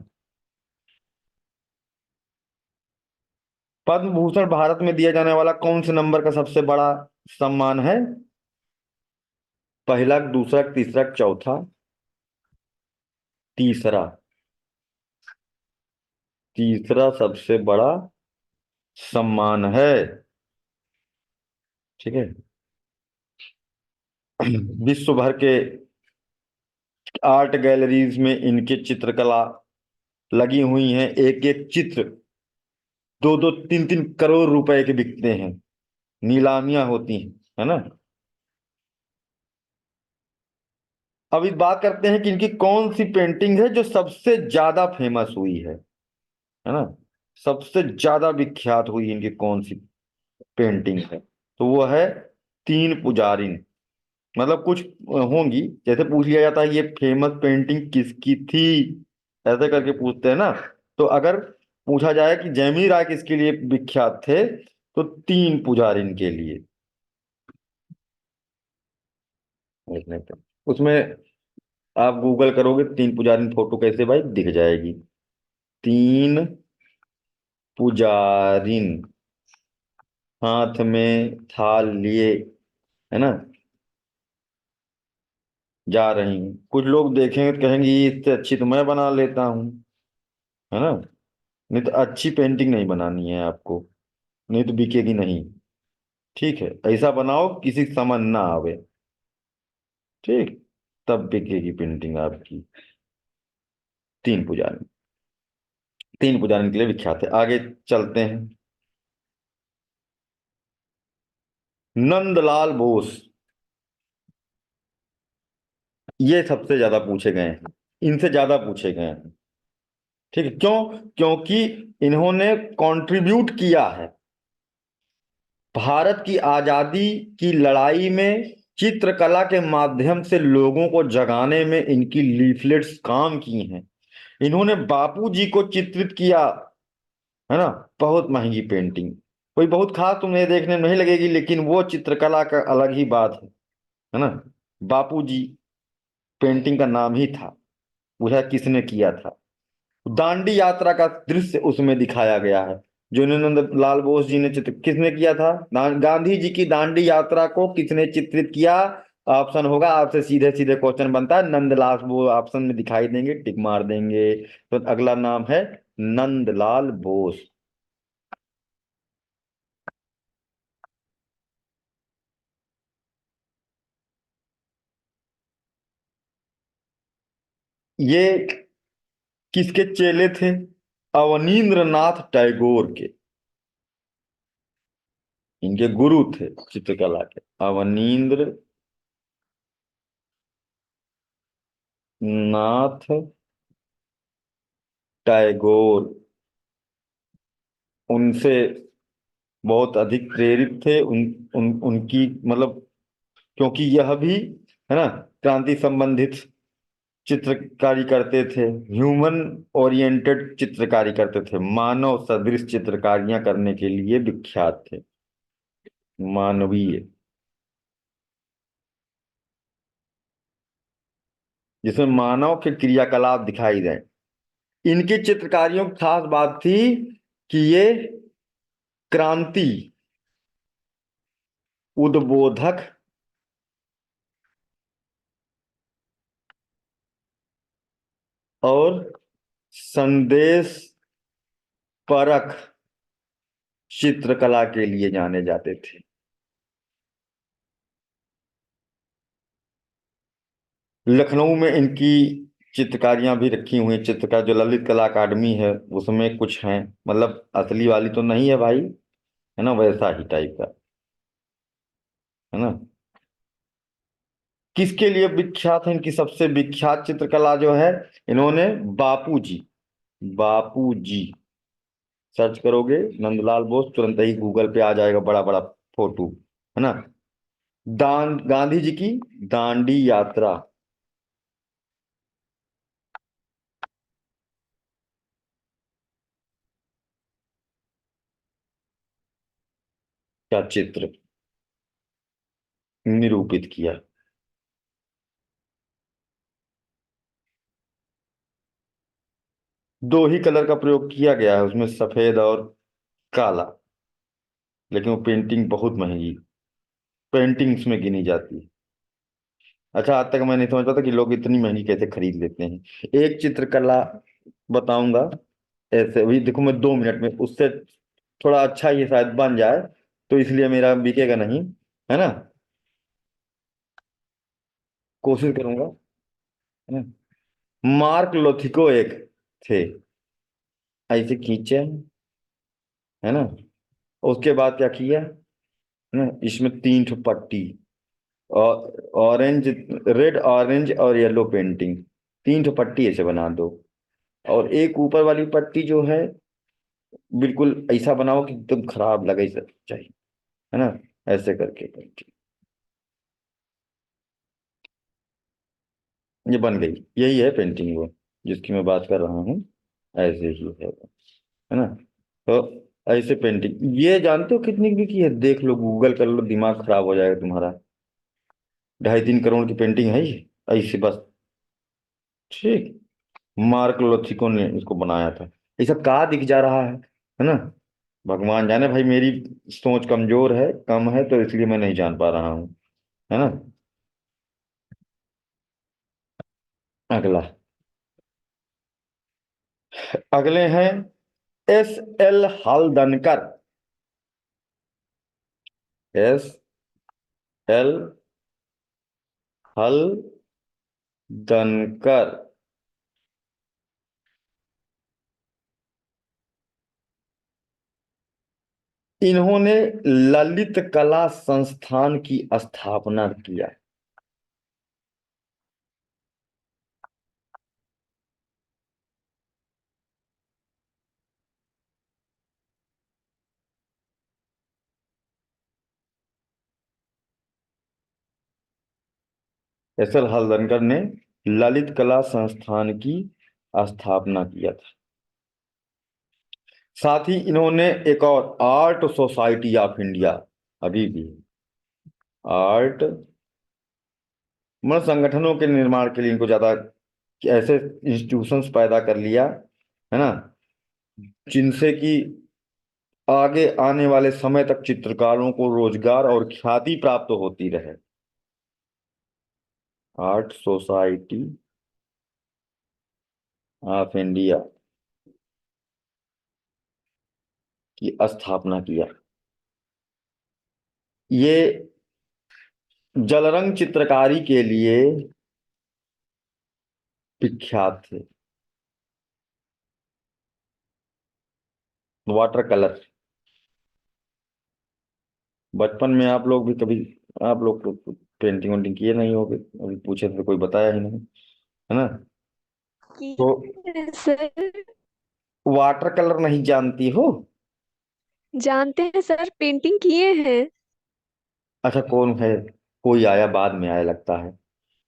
S1: पद्म भूषण भारत में दिया जाने वाला कौन से नंबर का सबसे बड़ा सम्मान है? पहला, दूसरा, तीसरा, चौथा? तीसरा। तीसरा सबसे बड़ा सम्मान है। ठीक है। विश्व भर के आर्ट गैलरीज में इनके चित्रकला लगी हुई हैं। एक एक चित्र 2-2, 3-3 करोड़ रुपए के बिकते हैं। नीलामियां होती हैं, है ना। अब इस बात करते हैं कि इनकी कौन सी पेंटिंग है जो सबसे ज्यादा फेमस हुई है ना। सबसे ज्यादा विख्यात हुई इनकी कौन सी पेंटिंग है? तो वो है तीन पुजारिन। मतलब कुछ होंगी, जैसे पूछ लिया जाता है ये फेमस पेंटिंग किसकी थी, ऐसे करके पूछते हैं ना। तो अगर पूछा जाए कि जैमी राय किसके लिए विख्यात थे, तो तीन पुजारिन के लिए। एक मिनट, उसमें आप गूगल करोगे तीन पुजारिन फोटो कैसे भाई दिख जाएगी। तीन पुजारिन हाथ में थाल लिए, है ना, जा रही हैं। कुछ लोग देखेंगे तो कहेंगे ये इससे अच्छी तो मैं बना लेता हूँ, है ना। नहीं तो अच्छी पेंटिंग नहीं बनानी है आपको, नहीं तो बिकेगी नहीं। ठीक है, ऐसा बनाओ किसी की समझ ना आवे। ठीक, तब बिकेगी पेंटिंग आपकी। तीन पुजारी, तीन पुजारी के लिए विख्यात है। आगे चलते हैं। नंदलाल बोस, ये सबसे ज्यादा पूछे गए हैं, इनसे ज्यादा पूछे गए हैं। ठीक है, क्यों? क्योंकि इन्होंने कंट्रीब्यूट किया है भारत की आजादी की लड़ाई में। चित्रकला के माध्यम से लोगों को जगाने में इनकी लीफलेट्स काम की हैं। इन्होंने बापूजी को चित्रित किया, है ना। बहुत महंगी पेंटिंग, कोई बहुत खास तुम्हें देखने में नहीं लगेगी, लेकिन वो चित्रकला का अलग ही बात है ना। बापूजी पेंटिंग का नाम ही था। पूछा किसने किया था? दांडी यात्रा का दृश्य उसमें दिखाया गया है, जो नंद लाल बोस जी ने चित्र किसने किया था? गांधी जी की दांडी यात्रा को किसने चित्रित किया? ऑप्शन होगा, आपसे सीधे सीधे क्वेश्चन बनता है, नंदलाल, वो ऑप्शन में दिखाई देंगे, टिक मार देंगे। तो अगला नाम है नंदलाल बोस। ये किसके चेले थे? अवनींद्र नाथ टैगोर के। इनके गुरु थे चित्रकला के, अवनींद्र नाथ टैगोर। उनसे बहुत अधिक प्रेरित थे, उनकी मतलब, क्योंकि यह भी, है ना, क्रांति संबंधित चित्रकारी करते थे। ह्यूमन ओरिएंटेड चित्रकारी करते थे, मानव सदृश चित्रकारियां करने के लिए विख्यात थे। मानवीय, जिसमें मानव के क्रियाकलाप दिखाई दें। इनकी चित्रकारियों की खास बात थी कि ये क्रांति, उद्बोधक और संदेश परक चित्रकला के लिए जाने जाते थे। लखनऊ में इनकी चित्रकारियां भी रखी हुई हैं। चित्रकार जो ललित कला अकादमी है उसमें कुछ हैं, मतलब असली वाली तो नहीं है भाई, है ना, वैसा ही टाइप का, है ना। किसके लिए विख्यात है? इनकी सबसे विख्यात चित्रकला जो है, इन्होंने बापूजी, बापूजी सर्च करोगे नंदलाल बोस, तुरंत ही गूगल पे आ जाएगा बड़ा बड़ा फोटो, है ना। गांधी जी की दांडी यात्रा का चित्र निरूपित किया। दो ही कलर का प्रयोग किया गया है उसमें, सफेद और काला। लेकिन वो पेंटिंग बहुत महंगी, पेंटिंग्स में गिनी जाती है। अच्छा, आज तक मैं नहीं समझ पाता कि लोग इतनी महंगी कैसे खरीद लेते हैं। एक चित्रकला बताऊंगा, ऐसे भी देखो, मैं 2 मिनट में उससे थोड़ा अच्छा ये शायद बन जाए, तो इसलिए मेरा बिकेगा नहीं, है ना, कोशिश करूंगा, है ना। मार्क लोथिको एक थे, ऐसे खींचे, है ना। उसके बाद क्या किया, है ना, इसमें 3 ठो पट्टी, और ऑरेंज, रेड ऑरेंज और येलो पेंटिंग, 3 ठो पट्टी ऐसे बना दो। और एक ऊपर वाली पट्टी जो है, बिल्कुल ऐसा बनाओ कि एकदम खराब लगे ऐसा चाहिए, है ना, ऐसे करके पेंटिंग ये बन गई। यही है पेंटिंग वो जिसकी मैं बात कर रहा हूँ, ऐसे ही है वो, है ना। तो ऐसे पेंटिंग ये जानते हो कितनी की है, देख लो, गूगल कर लो, दिमाग खराब हो जाएगा तुम्हारा। 2.5-3 करोड़ की पेंटिंग है ये, ऐसी बस। ठीक, मार्क लोथिको ने इसको बनाया था। ये सब कहाँ दिख जा रहा है ना। भगवान जाने भाई, मेरी सोच कमजोर है, कम है, तो इसलिए मैं नहीं जान पा रहा हूँ, है ना। अगला, अगले हैं S.L. हल्दनकर। S.L. हल्दनकर। इन्होंने ललित कला संस्थान की स्थापना किया। S.L. हल्दनकर ने ललित कला संस्थान की स्थापना किया था। साथ ही इन्होंने एक और आर्ट सोसाइटी ऑफ इंडिया, अभी भी आर्ट, मतलब संगठनों के निर्माण के लिए इनको ज्यादा, कि ऐसे इंस्टीट्यूशंस पैदा कर लिया, है ना, जिनसे कि आगे आने वाले समय तक चित्रकारों को रोजगार और ख्याति प्राप्त होती रहे। आर्ट सोसाइटी ऑफ इंडिया की स्थापना किया। ये जलरंग चित्रकारी के लिए विख्यात थे। वाटर कलर, बचपन में आप लोग भी कभी, आप लोग तो पेंटिंग वेंटिंग किए नहीं होगे, अभी पूछे तो कोई बताया ही नहीं, है ना।
S3: कि
S1: तो
S3: सर,
S1: वाटर कलर नहीं जानती हो?
S3: जानते हैं सर, पेंटिंग किए हैं।
S1: अच्छा, कौन है, कोई आया बाद में आया लगता है।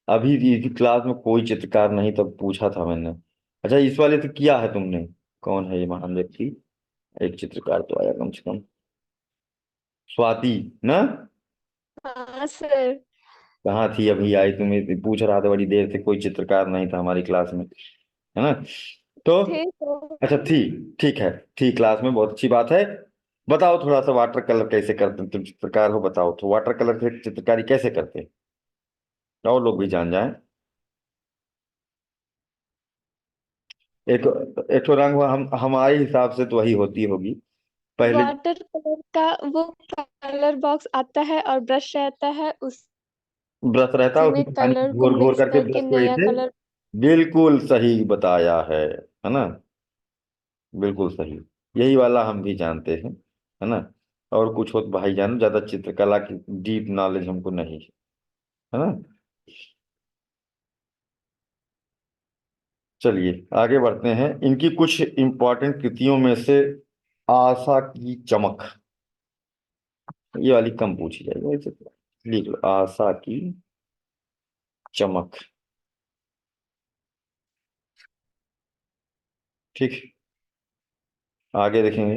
S1: अभी भी क्लास में कोई चित्रकार नहीं, तब पूछा था मैंने। अच्छा, इस वाले से किया है तुमने? कौन है ये महान व्यक्ति? एक चित्रकार तो आया कम से कम, स्वाति ना।
S3: हाँ सर।
S1: कहाँ थी, अभी आई, तुम्हें पूछ रहा था बड़ी देर से, कोई चित्रकार नहीं था हमारी क्लास में, है ना। तो
S3: थे तो।
S1: अच्छा, थी, ठीक है, थी क्लास में, बहुत अच्छी बात है। बताओ थोड़ा सा, वाटर कलर कैसे करते हैं? तुम चित्रकार हो, बताओ तो वाटर कलर से चित्रकारी कैसे करते हैं, और लोग भी जान जाए। एक, एक तो रंग हम हमारे हिसाब से तो वही होती होगी पहले।
S3: वाटर कलर का वो कलर बॉक्स आता है और ब्रश रहता है, उसी
S1: ब्रश रहता है,
S3: में
S1: उसमें पानी
S3: कलर को
S1: घोर घोर
S3: मिक्स
S1: करके
S3: करके
S1: ब्रश को
S3: नया
S1: ऐसे,
S3: कलर।
S1: बिल्कुल सही बताया है ना, बिल्कुल सही। यही वाला हम भी जानते हैं, है ना। और कुछ हो तो भाई जान, ज्यादा चित्रकला की डीप नॉलेज हमको नहीं है ना। चलिए आगे बढ़ते हैं। इनकी कुछ इंपॉर्टेंट कृतियों में से आशा की चमक, ये वाली कम पूछी जाएगी, वैसे तो लिख लो, आशा की चमक। ठीक, आगे देखेंगे।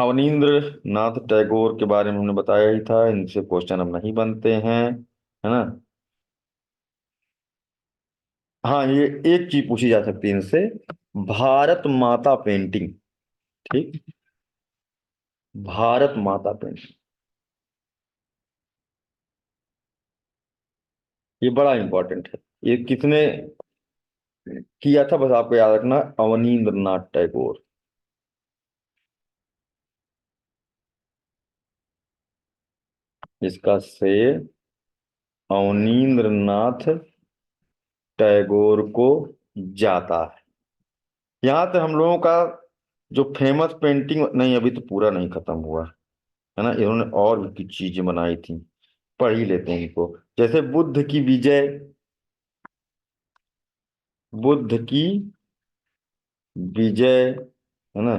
S1: अवनींद्र नाथ टैगोर के बारे में हमने बताया ही था, इनसे क्वेश्चन अब नहीं बनते हैं, है ना। हाँ, ये एक चीज पूछी जा सकती है इनसे, भारत माता पेंटिंग ठीक। भारत माता पेंटिंग, ये बड़ा इंपॉर्टेंट है। ये किसने किया था बस आपको याद रखना, अवनींद्र नाथ टैगोर। इसका श्रेय अवनींद्र नाथ टैगोर को जाता है। यहाँ तक हम लोगों का जो फेमस पेंटिंग, नहीं अभी तो पूरा नहीं खत्म हुआ है ना, इन्होंने और भी कुछ चीजें बनाई थी, पढ़ ही लेते हैं इनको। जैसे बुद्ध की विजय, बुद्ध की विजय, है ना,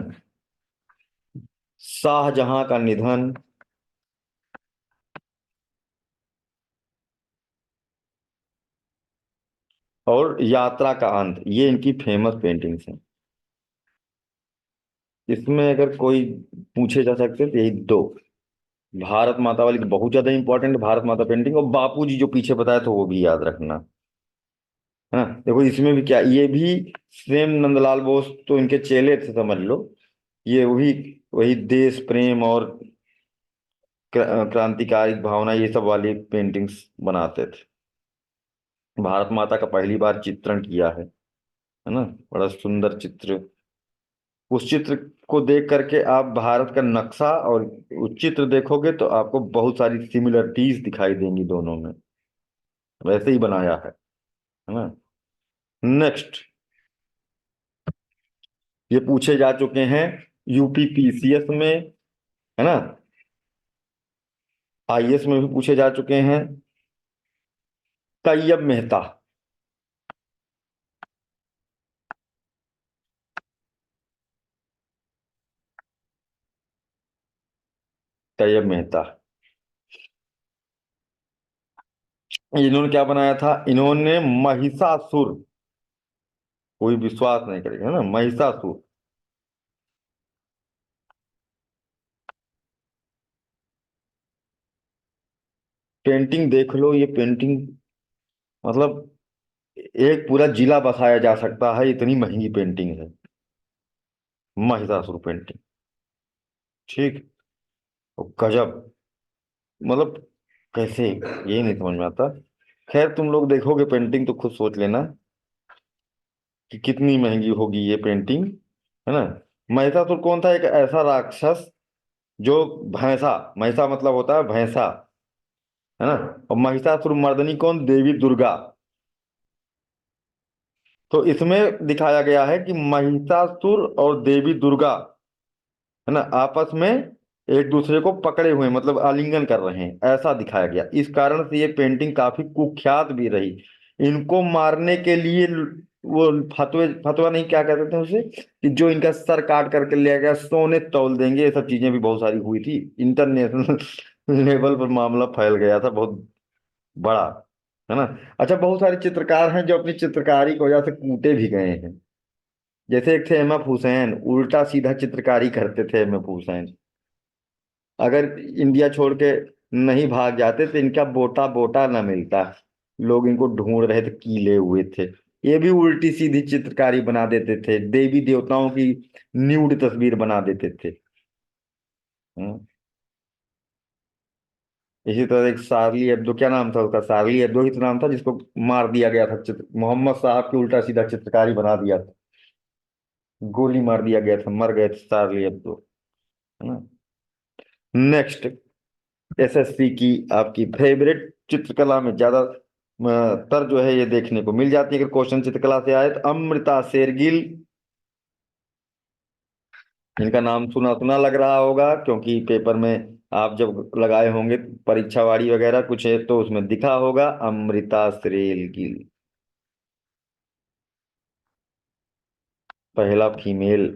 S1: शाहजहां का निधन, और यात्रा का अंत, ये इनकी फेमस पेंटिंग्स हैं। इसमें अगर कोई पूछे जा सकते हैं तो यही दो, भारत माता वाली तो बहुत ज्यादा इंपॉर्टेंट, भारत माता पेंटिंग, और बापूजी जो पीछे बताया था वो भी याद रखना, है ना। देखो इसमें भी क्या, ये भी सेम नंदलाल बोस तो इनके चेले थे समझ लो। ये वही वही देश प्रेम और क्रांतिकारी भावना, ये सब वाली पेंटिंग्स बनाते थे। भारत माता का पहली बार चित्रण किया है ना, बड़ा सुंदर चित्र। उस चित्र को देख करके आप भारत का नक्शा और उस चित्र देखोगे तो आपको बहुत सारी सिमिलरिटीज दिखाई देंगी दोनों में, वैसे ही बनाया है ना। नेक्स्ट, ये पूछे जा चुके हैं यूपीपीसीएस में, है ना, आईएएस में भी पूछे जा चुके हैं। तैयब मेहता, तैयब मेहता, इन्होंने क्या बनाया था, इन्होंने महिषासुर, कोई विश्वास नहीं करेगा, है ना, महिषासुर। पेंटिंग देख लो, ये पेंटिंग मतलब एक पूरा जिला बसाया जा सकता है, इतनी महंगी पेंटिंग है महिषासुर पेंटिंग। ठीक। और गजब, मतलब कैसे, ये नहीं समझ में आता। खैर तुम लोग देखोगे पेंटिंग तो खुद सोच लेना कि कितनी महंगी होगी ये पेंटिंग, है ना। महिषासुर कौन था, एक ऐसा राक्षस जो भैंसा, महिषा मतलब होता है भैंसा, है ना। और महिषासुर मर्दनी कौन, देवी दुर्गा। तो इसमें दिखाया गया है कि महिषासुर और देवी दुर्गा, है ना, आपस में एक दूसरे को पकड़े हुए, मतलब आलिंगन कर रहे हैं, ऐसा दिखाया गया। इस कारण से ये पेंटिंग काफी कुख्यात भी रही। इनको मारने के लिए वो फतवे, फतवा नहीं क्या कहते थे उसे, कि जो इनका सर काट करके ले गया सोने तौल देंगे, ये सब चीजें भी बहुत सारी हुई थी। इंटरनेशनल लेवल पर मामला फैल गया था बहुत बड़ा, है ना। अच्छा, बहुत सारे चित्रकार हैं जो अपनी चित्रकारी की वजह से कूटे भी गए हैं। जैसे एक थे एम एफ हुसैन, उल्टा सीधा चित्रकारी करते थे एम एफ हुसैन। अगर इंडिया छोड़ के नहीं भाग जाते तो इनका बोटा बोटा ना मिलता, लोग इनको ढूंढ रहे थे, कीले हुए थे। ये भी उल्टी सीधी चित्रकारी बना देते थे, देवी देवताओं की न्यूड तस्वीर बना देते थे। हम्म। इसी तरह एक शार्ली एब्दो, क्या नाम था उसका, शार्ली एब्दो ही तो नाम था, जिसको मार दिया गया था, चित्र मोहम्मद साहब की उल्टा सीधा चित्रकारी बना दिया था, गोली मार दिया गया था, मर गए थे शार्ली एब्दो, है ना। नेक्स्ट, एसएससी की आपकी फेवरेट चित्रकला में ज्यादा तर जो है ये देखने को मिल जाती है, अगर क्वेश्चन चित्रकला से आए तो अमृता शेरगिल। इनका नाम सुना सुना लग रहा होगा, क्योंकि पेपर में आप जब लगाए होंगे परीक्षावाड़ी वगैरह कुछ है तो उसमें दिखा होगा अमृता शेरगिल, पहला फीमेल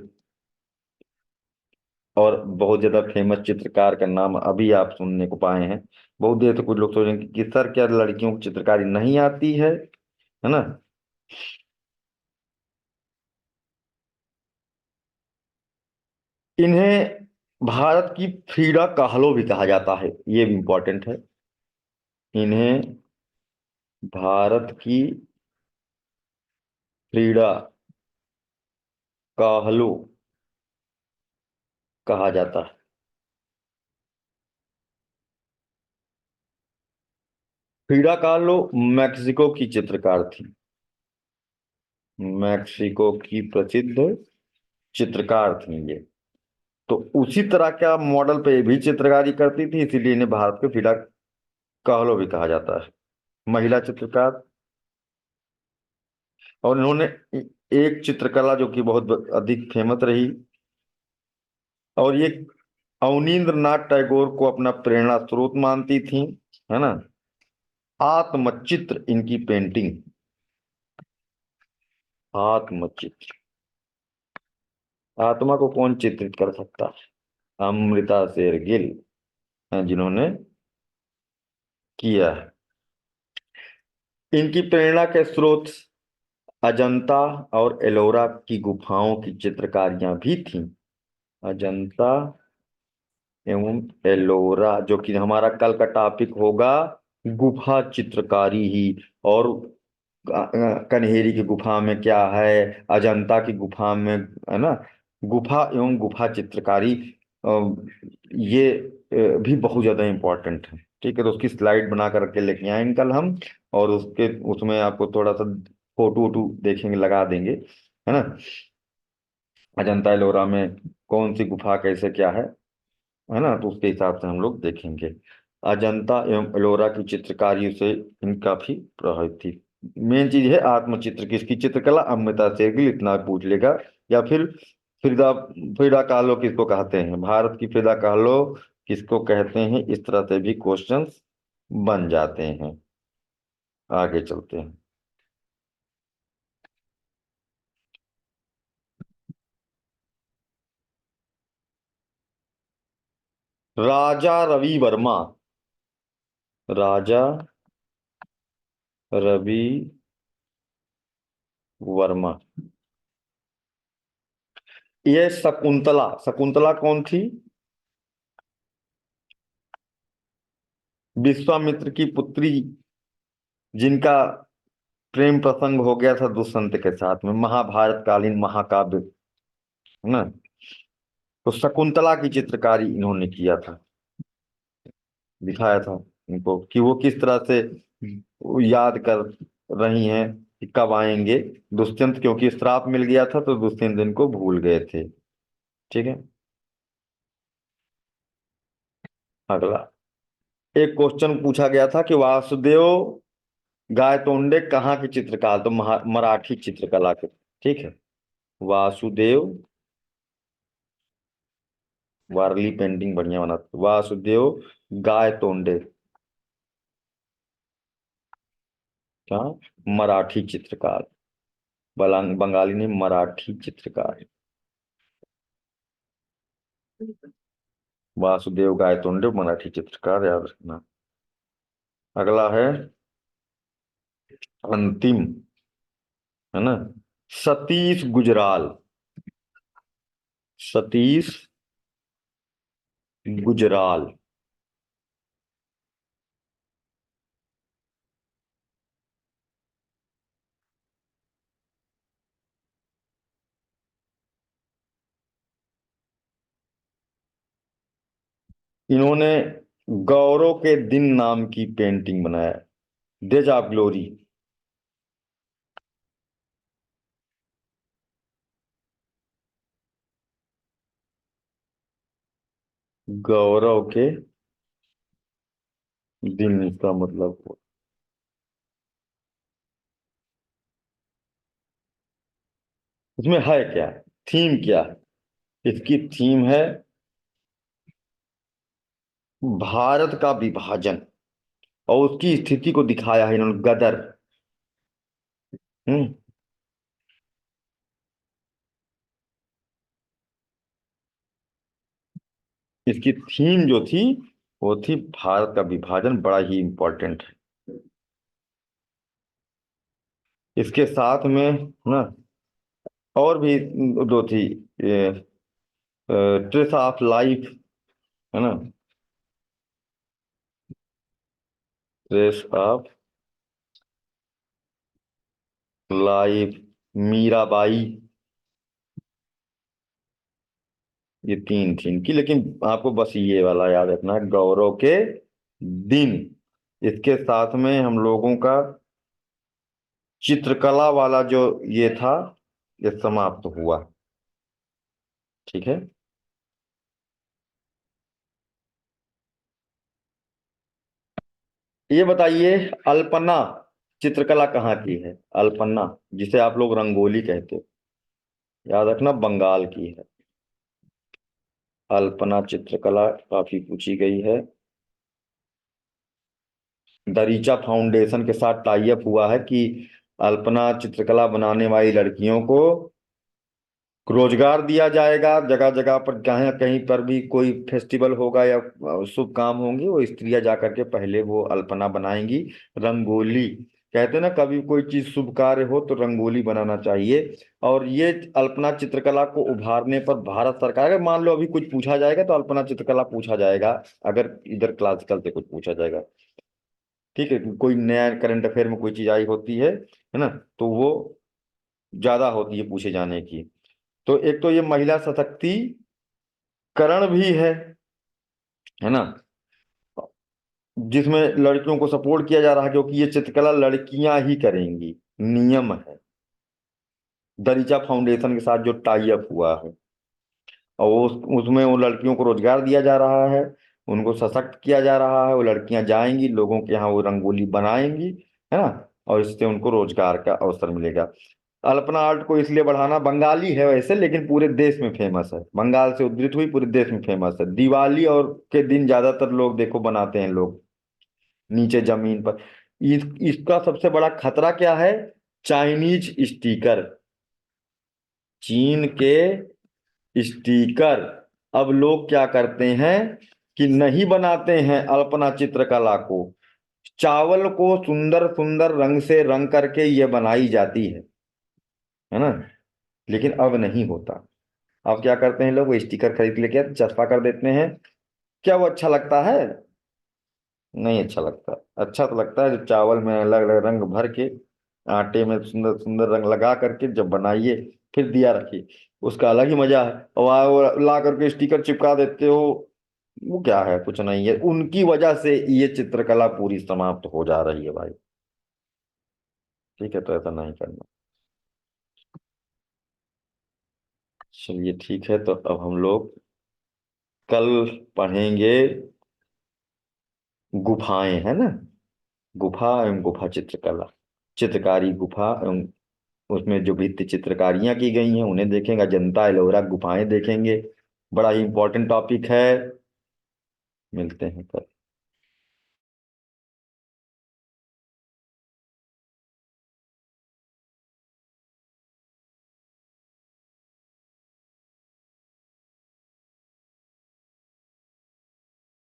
S1: और बहुत ज्यादा फेमस चित्रकार का नाम अभी आप सुनने को पाए हैं। बहुत देर से कुछ लोग सोचेंगे कि सर क्या लड़कियों को चित्रकारी नहीं आती है ना। इन्हें भारत की फ्रीडा kahlo भी कहा जाता है, ये भी इंपॉर्टेंट है। इन्हें भारत की फ्रीडा kahlo कहा जाता है? फ्रिडा kahlo मैक्सिको की चित्रकार थी। मैक्सिको की प्रसिद्ध चित्रकार थी ये। तो उसी तरह का मॉडल पे ये भी चित्रकारी करती थी, इसीलिए इन्हें भारत के फ्रिडा kahlo भी कहा जाता है। महिला चित्रकार। और इन्होंने एक चित्रकला जो कि बहुत अधिक फेमस रही, और ये अवनींद्रनाथ टैगोर को अपना प्रेरणा स्रोत मानती थी, है ना। आत्मचित्र इनकी पेंटिंग। आत्मचित्र। आत्मा को कौन चित्रित कर सकता है? अमृता शेरगिल हैं जिन्होंने किया है। इनकी प्रेरणा के स्रोत अजंता और एलोरा की गुफाओं की चित्रकारियां भी थीं। अजंता एवं एलोरा, जो कि हमारा कल का टॉपिक होगा, गुफा चित्रकारी ही। और कन्हेरी की गुफा में क्या है, अजंता की गुफा में, है ना, गुफा एवं गुफा चित्रकारी, ये भी बहुत ज्यादा इंपॉर्टेंट है। ठीक है, तो उसकी स्लाइड बना करके लेके आए कल हम, और उसके उसमें आपको थोड़ा सा फोटो वोटो देखेंगे, लगा देंगे, है ना। अजंता एलोरा में कौन सी गुफा कैसे क्या है ना, तो उसके हिसाब से हम लोग देखेंगे। अजंता एवं एलोरा की चित्रकारी से इन काफी प्रभावित थी। मेन चीज है आत्मचित्र की, इसकी चित्रकला अमृता शेरगिल, इतना पूछ लेगा। या फिर फ्रिदा फ्रिदा kahlo किसको कहते हैं, भारत की फ्रिदा kahlo किसको कहते हैं, इस तरह से भी क्वेश्चंस बन जाते हैं। आगे चलते हैं। राजा रवि वर्मा। राजा रवि वर्मा। ये शकुंतला, शकुंतला कौन थी? विश्वामित्र की पुत्री, जिनका प्रेम प्रसंग हो गया था दुष्यंत के साथ में, महाभारत कालीन महाकाव्य, है ना। तो शकुंतला की चित्रकारी इन्होंने किया था, दिखाया था इनको कि वो किस तरह से याद कर रही हैं कि कब आएंगे दुष्यंत, क्योंकि श्राप मिल गया था तो दुष्यंत इनको भूल गए थे। ठीक है। अगला एक क्वेश्चन पूछा गया था कि वासुदेव गायतोंडे कहाँ के चित्रकार, तो मराठी चित्रकला के। ठीक है। वासुदेव, वारली पेंटिंग बढ़िया बनाते, वासुदेव गायतोंडे, क्या, मराठी चित्रकार। बंगाली ने मराठी चित्रकार। वासुदेव गायतोंडे मराठी चित्रकार, याद रखना। अगला है अंतिम, है ना, सतीश गुजराल। सतीश गुजराल। इन्होंने गौरव के दिन नाम की पेंटिंग बनाया, डेज ऑफ ग्लोरी। गौरव के दिन, इसका मतलब उसमें है क्या, थीम क्या है? इसकी थीम है भारत का विभाजन, और उसकी स्थिति को दिखाया है इन्होंने, गदर। हम्म। इसकी थीम जो थी वो थी भारत का विभाजन, बड़ा ही इंपॉर्टेंट है। इसके साथ में ना और भी दो थी, ट्रेस ऑफ लाइफ, है ना, ट्रेस ऑफ लाइफ, मीराबाई, ये 3 थी इनकी, लेकिन आपको बस ये वाला याद रखना है, गौरव के दिन। इसके साथ में हम लोगों का चित्रकला वाला जो ये था, ये समाप्त हुआ। ठीक है। ये बताइए, अल्पना चित्रकला कहाँ की है? अल्पना, जिसे आप लोग रंगोली कहते हो, याद रखना बंगाल की है। अल्पना चित्रकला काफी पूछी गई है। दरीचा फाउंडेशन के साथ टाई अप हुआ है कि अल्पना चित्रकला बनाने वाली लड़कियों को रोजगार दिया जाएगा। जगह जगह पर कहीं कहीं पर भी कोई फेस्टिवल होगा या शुभ काम होंगे, वो स्त्रियां जा करके पहले वो अल्पना बनाएंगी। रंगोली कहते हैं ना, कभी कोई चीज शुभ कार्य हो तो रंगोली बनाना चाहिए। और ये अल्पना चित्रकला को उभारने पर भारत सरकार, अगर मान लो अभी कुछ पूछा जाएगा तो अल्पना चित्रकला पूछा जाएगा, अगर इधर क्लासिकल से कुछ पूछा जाएगा। ठीक है, कोई नया करंट अफेयर में कोई चीज आई होती है ना, तो वो ज्यादा होती है पूछे जाने की। तो एक तो ये महिला सशक्तिकरण भी है ना, जिसमें लड़कियों को सपोर्ट किया जा रहा है, क्योंकि ये चित्रकला लड़कियां ही करेंगी, नियम है। दरीचा फाउंडेशन के साथ जो टाई अप हुआ है, और उसमें वो लड़कियों को रोजगार दिया जा रहा है, उनको सशक्त किया जा रहा है। वो लड़कियां जाएंगी लोगों के यहाँ, वो रंगोली बनाएंगी, है ना, और इससे उनको रोजगार का अवसर मिलेगा। अल्पना आर्ट को इसलिए बढ़ाना, बंगाली है वैसे लेकिन पूरे देश में फेमस है, बंगाल से उद्धृत हुई, पूरे देश में फेमस है। दिवाली और के दिन ज्यादातर लोग देखो बनाते हैं लोग नीचे जमीन पर। इसका सबसे बड़ा खतरा क्या है? चाइनीज स्टिकर, चीन के स्टिकर। अब लोग क्या करते हैं कि नहीं बनाते हैं अल्पना चित्रकला को, चावल को सुंदर सुंदर रंग से रंग करके ये बनाई जाती है ना, लेकिन अब नहीं होता। अब क्या करते हैं लोग, वो स्टिकर खरीद लेके चस्पा कर देते हैं। क्या वो अच्छा लगता है? नहीं अच्छा लगता। अच्छा तो लगता है जब चावल में अलग अलग रंग भर के, आटे में सुंदर सुंदर रंग लगा करके जब बनाइए, फिर दिया रखिए, उसका अलग ही मजा है। और वहाँ वो ला करके स्टिकर चिपका देते हो, वो क्या है? कुछ नहीं है। उनकी वजह से ये चित्रकला पूरी समाप्त हो जा रही है भाई। ठीक है, तो ऐसा नहीं करना। चलिए ठीक है, तो अब हम लोग कल पढ़ेंगे गुफाएं, है ना, गुफा एवं गुफा चित्रकला, चित्रकारी गुफा एवं उसमें जो भित्ति चित्रकारियां की गई हैं उन्हें देखेंगे। अजंता एलोरा गुफाएं देखेंगे। बड़ा ही इंपॉर्टेंट टॉपिक है। मिलते हैं कल।